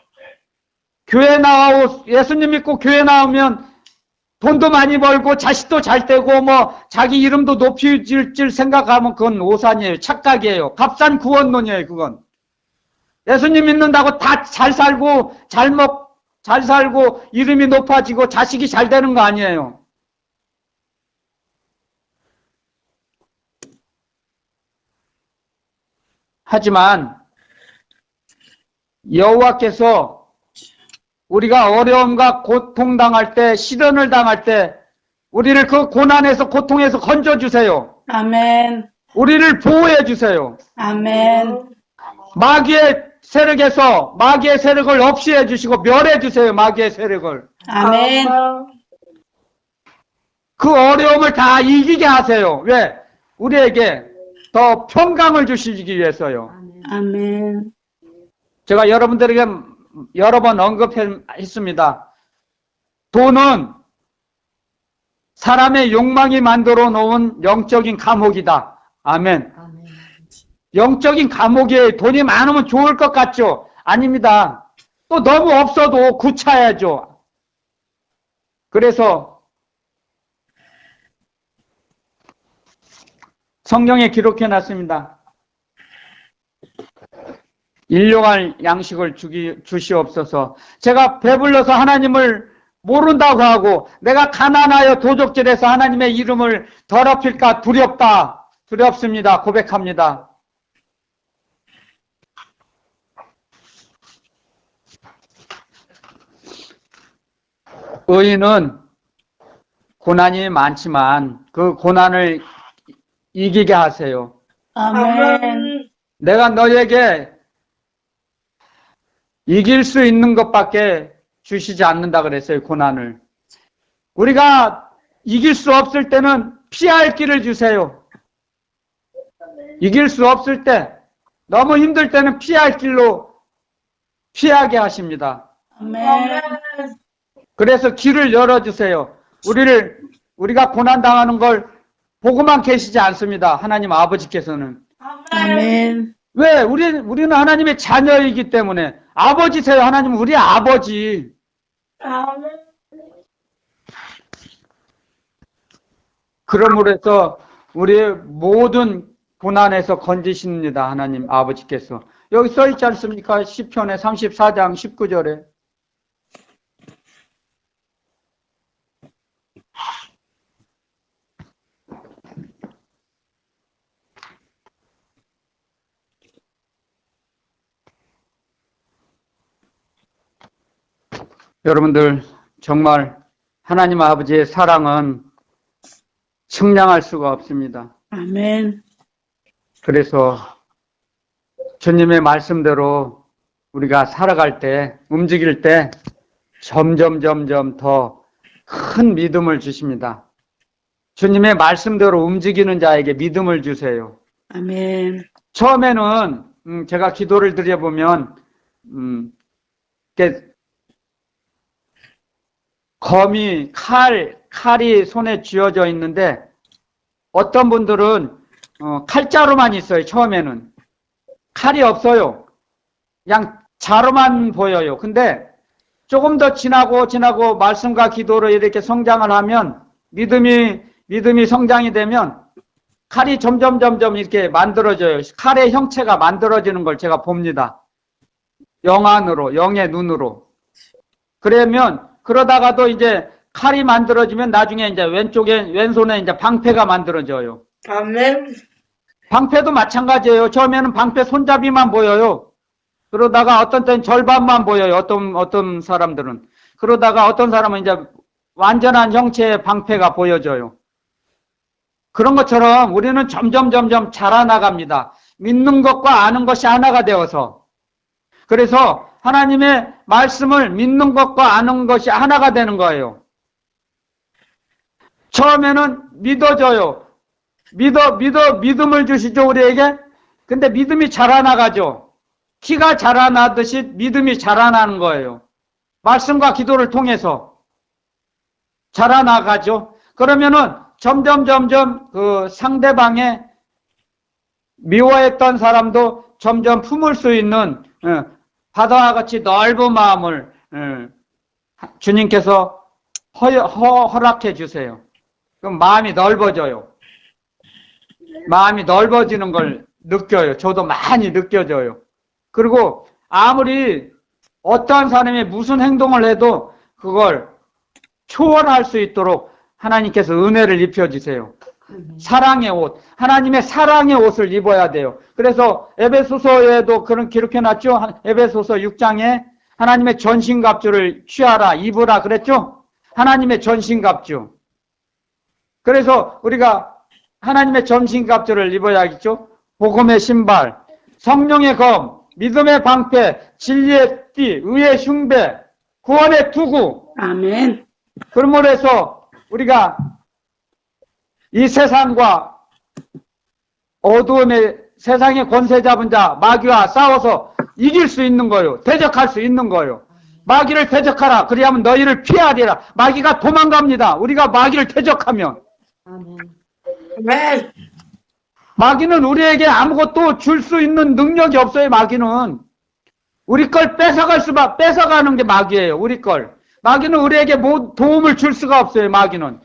예수님 믿고 교회 나오면 돈도 많이 벌고 자식도 잘 되고 자기 이름도 높여질 생각하면 그건 오산이에요. 착각이에요. 값싼 구원론이에요. 그건. 예수님 믿는다고 다 잘 살고 잘 살고 이름이 높아지고 자식이 잘 되는 거 아니에요. 하지만 여호와께서 우리가 어려움과 고통당할 때, 시련을 당할 때 우리를 그 고난에서 고통에서 건져주세요. 아멘. 우리를 보호해주세요. 아멘. 마귀의 세력을 없이 해주시고 멸해주세요. 마귀의 세력을. 아멘. 그 어려움을 다 이기게 하세요. 왜? 우리에게 더 평강을 주시기 위해서요. 아멘. 제가 여러분들에게 여러 번 언급했습니다. 돈은 사람의 욕망이 만들어 놓은 영적인 감옥이다. 아멘. 아멘. 영적인 감옥에 돈이 많으면 좋을 것 같죠? 아닙니다. 또 너무 없어도 구차야죠. 그래서 성경에 기록해 놨습니다. 일용할 양식을 주시옵소서. 제가 배불러서 하나님을 모른다고 하고 내가 가난하여 도적질해서 하나님의 이름을 더럽힐까 두렵다. 두렵습니다. 고백합니다. 의인은 고난이 많지만 그 고난을 이기게 하세요. 아멘. 내가 너에게 이길 수 있는 것밖에 주시지 않는다 그랬어요. 고난을. 우리가 이길 수 없을 때는 피할 길을 주세요. 이길 수 없을 때, 너무 힘들 때는 피할 길로 피하게 하십니다. 아멘. 그래서 길을 열어주세요. 우리가 고난당하는 걸 보고만 계시지 않습니다. 하나님 아버지께서는. 아멘. 왜? 우리는 하나님의 자녀이기 때문에. 아버지세요. 하나님은 우리 아버지. 그러므로 해서 우리의 모든 고난에서 건지십니다. 하나님 아버지께서. 여기 써 있지 않습니까? 시편의 34장 19절에. 여러분들 정말 하나님 아버지의 사랑은 측량할 수가 없습니다. 아멘. 그래서 주님의 말씀대로 우리가 살아갈 때, 움직일 때 점점 더 큰 믿음을 주십니다. 주님의 말씀대로 움직이는 자에게 믿음을 주세요. 아멘. 처음에는 제가 기도를 드려보면 이렇게 검이 칼이 손에 쥐어져 있는데 어떤 분들은 칼자루만 있어요. 처음에는 칼이 없어요. 그냥 자루만 보여요. 근데 조금 더 지나고 말씀과 기도로 이렇게 성장을 하면 믿음이 성장이 되면 칼이 점점 이렇게 만들어져요. 칼의 형체가 만들어지는 걸 제가 봅니다. 영안으로, 영의 눈으로. 그러다가도 이제 칼이 만들어지면 나중에 이제 왼손에 이제 방패가 만들어져요. 아멘. 방패도 마찬가지예요. 처음에는 방패 손잡이만 보여요. 그러다가 어떤 때는 절반만 보여요. 어떤 사람들은. 그러다가 어떤 사람은 이제 완전한 형체의 방패가 보여져요. 그런 것처럼 우리는 점점 자라나갑니다. 믿는 것과 아는 것이 하나가 되어서. 그래서 하나님의 말씀을 믿는 것과 아는 것이 하나가 되는 거예요. 처음에는 믿어져요. 믿음을 주시죠, 우리에게. 근데 믿음이 자라나가죠. 키가 자라나듯이 믿음이 자라나는 거예요. 말씀과 기도를 통해서 자라나가죠. 그러면은 점점 그 상대방의 미워했던 사람도 점점 품을 수 있는 바다와 같이 넓은 마음을 주님께서 허락해 주세요. 그럼 마음이 넓어져요. 마음이 넓어지는 걸 느껴요. 저도 많이 느껴져요. 그리고 아무리 어떠한 사람이 무슨 행동을 해도 그걸 초월할 수 있도록 하나님께서 은혜를 입혀주세요. 사랑의 옷, 하나님의 사랑의 옷을 입어야 돼요. 그래서 에베소서에도 그런 기록해놨죠. 에베소서 6장에 하나님의 전신갑주를 취하라, 입으라 그랬죠. 하나님의 전신갑주. 그래서 우리가 하나님의 전신갑주를 입어야겠죠. 복음의 신발, 성령의 검, 믿음의 방패, 진리의 띠, 의의 흉배, 구원의 투구. 아멘. 그러므로 해서 우리가 이 세상과 어두움의 세상의 권세 잡은 자 마귀와 싸워서 이길 수 있는 거예요. 대적할 수 있는 거예요. 마귀를 대적하라. 그리하면 너희를 피하리라. 마귀가 도망갑니다. 우리가 마귀를 대적하면. 아멘. 아멘. 마귀는 우리에게 아무것도 줄 수 있는 능력이 없어요. 마귀는. 우리 걸 뺏어가는 게 마귀예요. 우리 걸. 마귀는 우리에게 도움을 줄 수가 없어요. 마귀는.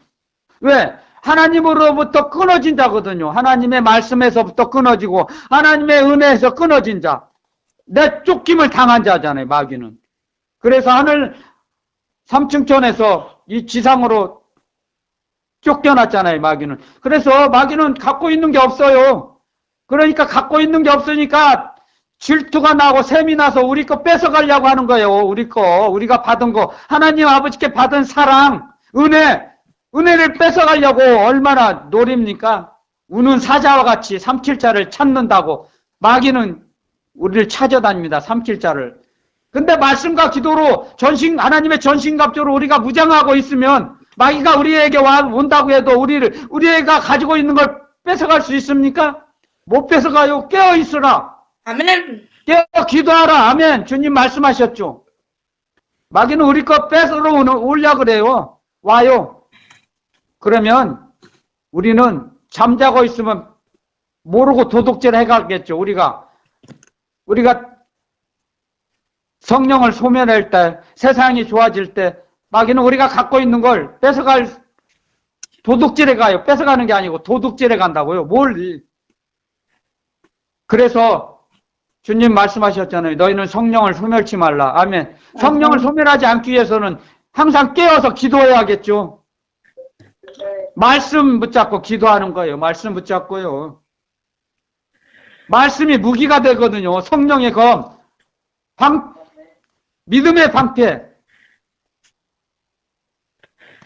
왜? 하나님으로부터 끊어진 자거든요. 하나님의 말씀에서부터 끊어지고 하나님의 은혜에서 끊어진 자. 내 쫓김을 당한 자잖아요. 마귀는. 그래서 하늘 삼층천에서 이 지상으로 쫓겨났잖아요. 마귀는. 그래서 마귀는 갖고 있는 게 없어요. 그러니까 갖고 있는 게 없으니까 질투가 나고 셈이 나서 우리 거 뺏어가려고 하는 거예요. 우리 거, 우리가 받은 거, 하나님 아버지께 받은 사랑, 은혜를 뺏어가려고 얼마나 노립니까? 우는 사자와 같이 삼킬자를 찾는다고 마귀는 우리를 찾아다닙니다. 삼킬자를. 근데 말씀과 기도로 하나님의 전신갑주로 우리가 무장하고 있으면 마귀가 우리에게 온다고 해도 우리가 가지고 있는 걸 뺏어갈 수 있습니까? 못 뺏어가요. 깨어 있으라. 아멘. 깨어 기도하라. 아멘. 주님 말씀하셨죠. 마귀는 우리 거 뺏으러 오려고 그래요. 와요. 그러면 우리는 잠자고 있으면 모르고 도둑질 해가겠죠. 우리가 성령을 소멸할 때, 세상이 좋아질 때 마귀는 우리가 갖고 있는 걸 도둑질해 가요. 뺏어가는 게 아니고 도둑질해 간다고요. 그래서 주님 말씀하셨잖아요. 너희는 성령을 소멸치 말라. 아멘. 성령을 소멸하지 않기 위해서는 항상 깨어서 기도해야겠죠. 말씀 붙잡고 기도하는 거예요. 말씀 붙잡고요. 말씀이 무기가 되거든요. 성령의 검. 믿음의 방패.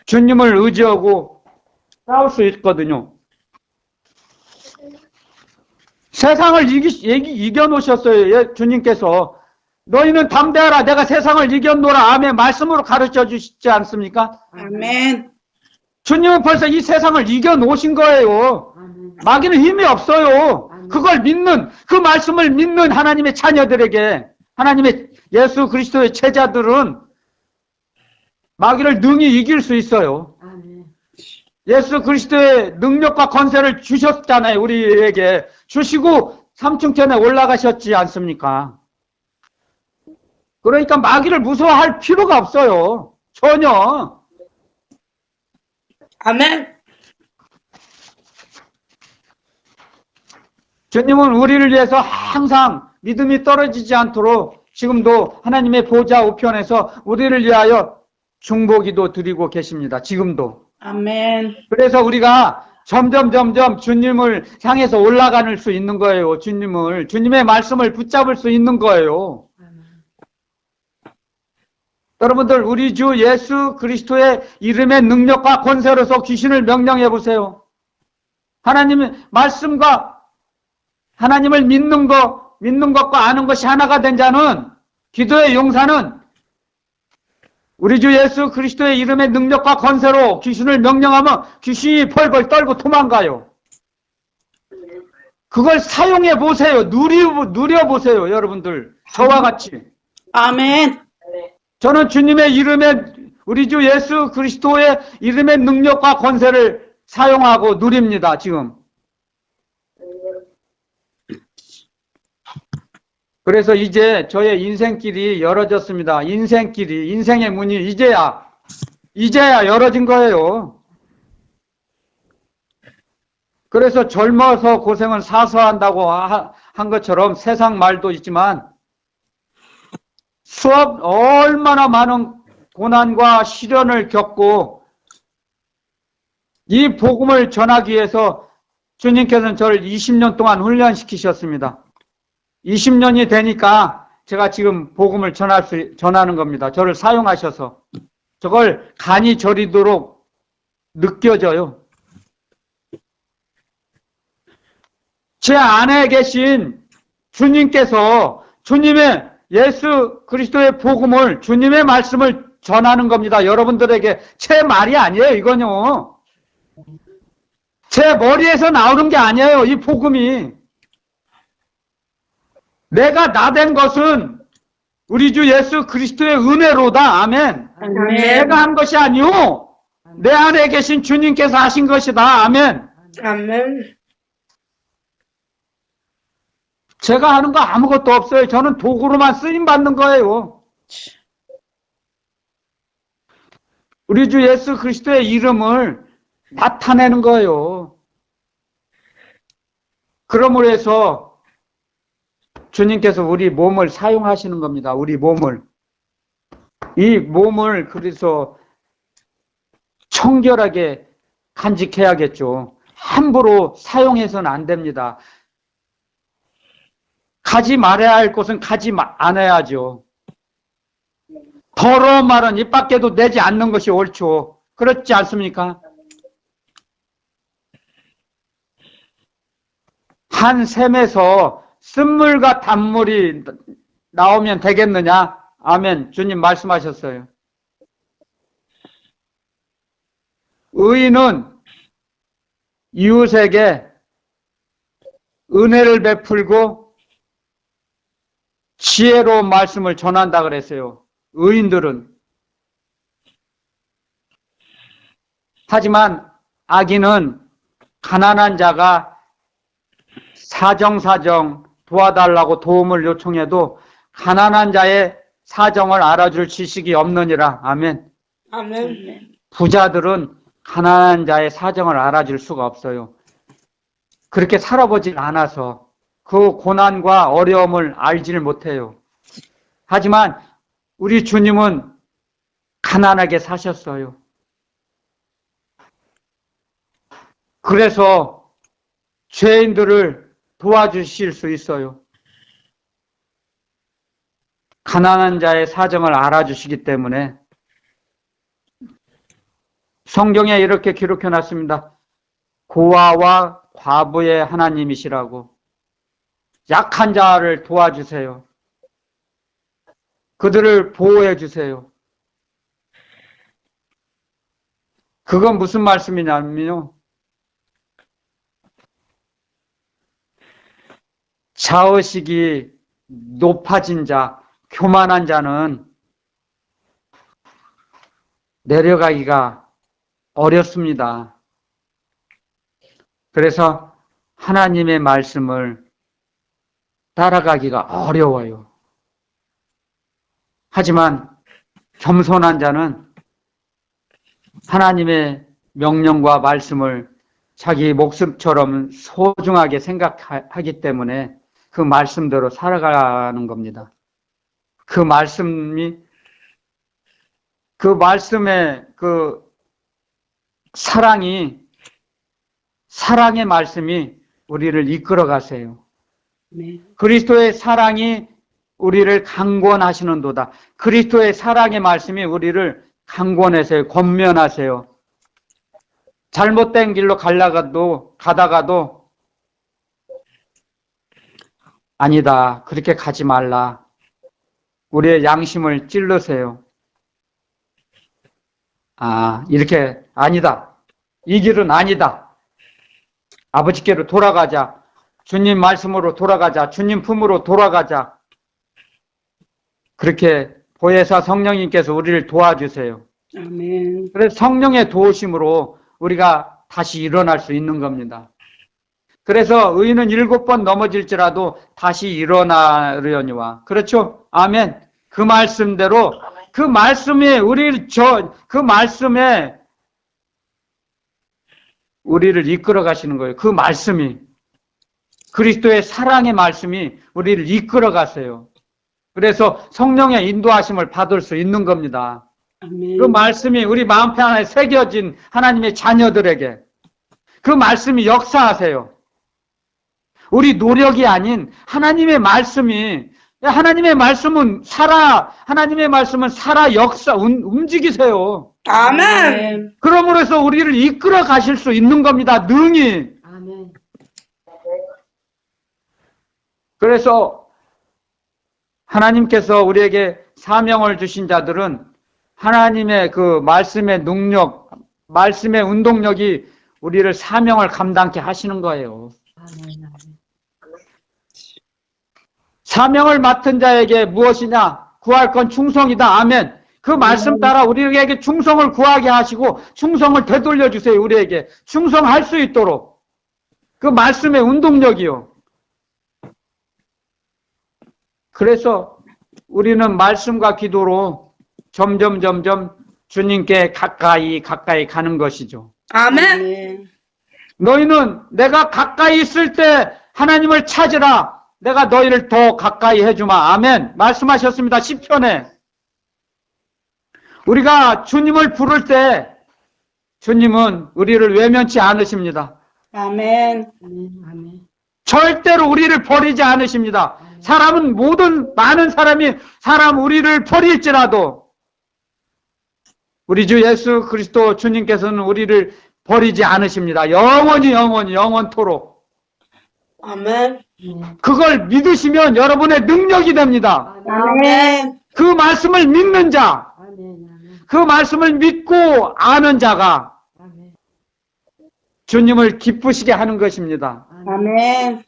주님을 의지하고 싸울 수 있거든요. 세상을 이겨놓으셨어요. 주님께서. 너희는 담대하라. 내가 세상을 이겨놓으라. 아멘. 말씀으로 가르쳐 주시지 않습니까? 아멘. 주님은 벌써 이 세상을 이겨놓으신 거예요. 아멘. 마귀는 힘이 없어요. 그걸 믿는, 그 말씀을 믿는 하나님의 자녀들에게, 하나님의 예수 그리스도의 제자들은 마귀를 능히 이길 수 있어요. 아멘. 예수 그리스도의 능력과 권세를 주셨잖아요. 우리에게 주시고 삼층천에 올라가셨지 않습니까? 그러니까 마귀를 무서워할 필요가 없어요. 전혀. 아멘. 주님은 우리를 위해서 항상 믿음이 떨어지지 않도록 지금도 하나님의 보좌 우편에서 우리를 위하여 중보기도 드리고 계십니다. 지금도. 아멘. 그래서 우리가 점점 주님을 향해서 올라갈 수 있는 거예요. 주님의 말씀을 붙잡을 수 있는 거예요. 여러분들 우리 주 예수 그리스도의 이름의 능력과 권세로서 귀신을 명령해 보세요. 하나님의 말씀과 하나님을 믿는 것과 아는 것이 하나가 된 자는, 기도의 용사는 우리 주 예수 그리스도의 이름의 능력과 권세로 귀신을 명령하면 귀신이 벌벌 떨고 도망가요. 그걸 사용해 보세요. 누려 보세요. 여러분들 저와 같이. 아멘. 저는 주님의 이름에, 우리 주 예수 그리스도의 이름의 능력과 권세를 사용하고 누립니다. 지금. 그래서 이제 저의 인생길이 열어졌습니다. 인생의 문이 이제야 열어진 거예요. 그래서 젊어서 고생은 사서 한다고 한 것처럼 세상 말도 있지만 얼마나 많은 고난과 시련을 겪고 이 복음을 전하기 위해서 주님께서는 저를 20년 동안 훈련시키셨습니다. 20년이 되니까 제가 지금 복음을 전하는 겁니다. 저를 사용하셔서. 저걸 간이 저리도록 느껴져요. 제 안에 계신 주님께서 주님의 예수 그리스도의 복음을, 주님의 말씀을 전하는 겁니다. 여러분들에게. 제 말이 아니에요, 이건요. 제 머리에서 나오는 게 아니에요, 이 복음이. 내가 나된 것은 우리 주 예수 그리스도의 은혜로다. 아멘. 아멘. 내가 한 것이 아니오. 내 안에 계신 주님께서 하신 것이다. 아멘. 아멘. 제가 하는 거 아무것도 없어요. 저는 도구로만 쓰임 받는 거예요. 우리 주 예수 그리스도의 이름을 나타내는 거예요. 그러므로 해서 주님께서 우리 몸을 사용하시는 겁니다. 우리 몸을. 이 몸을 그래서 청결하게 간직해야겠죠. 함부로 사용해서는 안 됩니다. 가지 말아야 할 곳은 가지 않아야죠. 더러운 말은 입 밖에도 내지 않는 것이 옳죠. 그렇지 않습니까? 한 샘에서 쓴물과 단물이 나오면 되겠느냐? 아멘. 주님 말씀하셨어요. 의인은 이웃에게 은혜를 베풀고 지혜로운 말씀을 전한다 그랬어요. 의인들은. 하지만 악인은 가난한 자가 사정사정 도와달라고 도움을 요청해도 가난한 자의 사정을 알아줄 지식이 없느니라. 아멘. 아멘. 부자들은 가난한 자의 사정을 알아줄 수가 없어요. 그렇게 살아보질 않아서 그 고난과 어려움을 알지를 못해요. 하지만 우리 주님은 가난하게 사셨어요. 그래서 죄인들을 도와주실 수 있어요. 가난한 자의 사정을 알아주시기 때문에 성경에 이렇게 기록해 놨습니다. 고아와 과부의 하나님이시라고. 약한 자를 도와주세요. 그들을 보호해 주세요. 그건 무슨 말씀이냐면요. 자의식이 높아진 자, 교만한 자는 내려가기가 어렵습니다. 그래서 하나님의 말씀을 따라가기가 어려워요. 하지만 겸손한 자는 하나님의 명령과 말씀을 자기 목숨처럼 소중하게 생각하기 때문에 그 말씀대로 살아가는 겁니다. 그 말씀의 그 사랑의 말씀이 우리를 이끌어 가세요. 그리스도의 사랑이 우리를 강권하시는도다. 그리스도의 사랑의 말씀이 우리를 강권하세요. 권면하세요. 잘못된 길로 가다가도 아니다. 그렇게 가지 말라. 우리의 양심을 찔르세요. 이렇게 아니다. 이 길은 아니다. 아버지께로 돌아가자. 주님 말씀으로 돌아가자. 주님 품으로 돌아가자. 그렇게 보혜사 성령님께서 우리를 도와주세요. 아멘. 그래서 성령의 도우심으로 우리가 다시 일어날 수 있는 겁니다. 그래서 의인은 7번 넘어질지라도 다시 일어나려니와. 그렇죠? 아멘. 그 말씀대로 그 말씀에 우리를 이끌어 가시는 거예요. 그 말씀이 그리스도의 사랑의 말씀이 우리를 이끌어 가세요. 그래서 성령의 인도하심을 받을 수 있는 겁니다. 아멘. 그 말씀이 우리 마음편에 새겨진 하나님의 자녀들에게 그 말씀이 역사하세요. 우리 노력이 아닌 하나님의 말씀은 살아 역사 움직이세요. 아멘. 그러므로 해서 우리를 이끌어 가실 수 있는 겁니다. 능히. 아멘. 그래서 하나님께서 우리에게 사명을 주신 자들은 하나님의 그 말씀의 능력, 말씀의 운동력이 우리를 사명을 감당케 하시는 거예요. 아멘. 아멘. 사명을 맡은 자에게 무엇이냐? 구할 건 충성이다. 아멘. 그 말씀 따라 우리에게 충성을 구하게 하시고 충성을 되돌려 주세요. 우리에게 충성할 수 있도록 그 말씀의 운동력이요. 그래서 우리는 말씀과 기도로 점점 주님께 가까이 가는 것이죠. 아멘. 너희는 내가 가까이 있을 때 하나님을 찾으라. 내가 너희를 더 가까이 해주마. 아멘. 말씀하셨습니다. 시편에. 우리가 주님을 부를 때 주님은 우리를 외면치 않으십니다. 아멘. 아멘. 절대로 우리를 버리지 않으십니다. 사람은 많은 사람이 우리를 버릴지라도 우리 주 예수 그리스도 주님께서는 우리를 버리지 않으십니다. 영원토록. 아멘. 그걸 믿으시면 여러분의 능력이 됩니다. 아멘. 그 말씀을 믿는 자, 그 말씀을 믿고 아는 자가 주님을 기쁘시게 하는 것입니다. 아멘.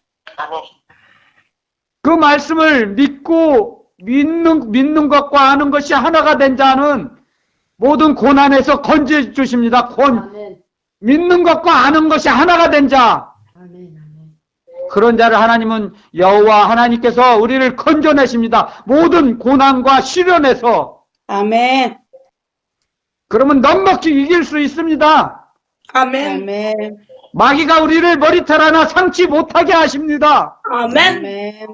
그 말씀을 믿고 믿는 것과 아는 것이 하나가 된 자는 모든 고난에서 건져 주십니다. 믿는 것과 아는 것이 하나가 된 자, 그런 자를 하나님은 여호와 하나님께서 우리를 건져내십니다. 모든 고난과 시련에서. 아멘. 그러면 넉넉히 이길 수 있습니다. 아멘. 마귀가 우리를 머리털 하나 상치 못하게 하십니다. 아멘.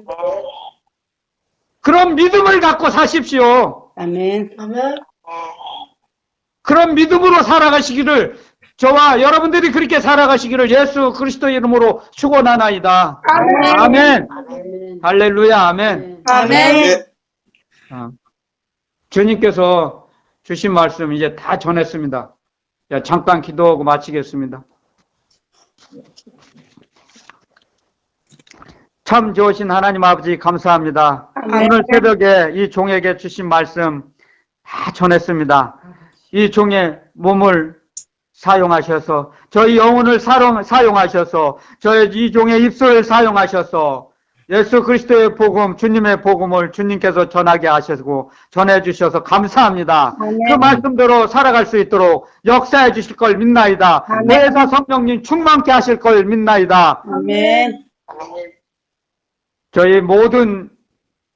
그런 믿음을 갖고 사십시오. 아멘. 아멘. 그런 믿음으로 살아가시기를, 저와 여러분들이 그렇게 살아가시기를 예수 그리스도 이름으로 축원하나이다. 아멘. 할렐루야. 아멘. 아멘. 주님께서 주신 말씀 이제 다 전했습니다. 잠깐 기도하고 마치겠습니다. 참 좋으신 하나님 아버지 감사합니다. 아멘. 오늘 새벽에 이 종에게 주신 말씀 다 전했습니다. 이 종의 몸을 사용하셔서 저희 영혼을 사용하셔서 저희 이 종의 입술을 사용하셔서 예수 그리스도의 복음, 주님의 복음을 주님께서 전하게 하시고 전해주셔서 감사합니다. 아멘. 그 말씀대로 살아갈 수 있도록 역사해 주실 걸 믿나이다. 아멘. 내사 성령님 충만케 하실 걸 믿나이다. 아멘. 저희 모든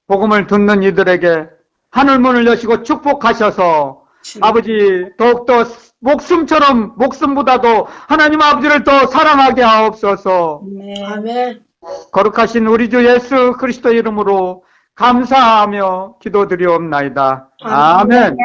복음을 듣는 이들에게 하늘문을 여시고 축복하셔서 아버지 더욱더 목숨보다도 하나님 아버지를 더 사랑하게 하옵소서. 아멘. 거룩하신 우리 주 예수 그리스도 이름으로 감사하며 기도드리옵나이다. 아멘.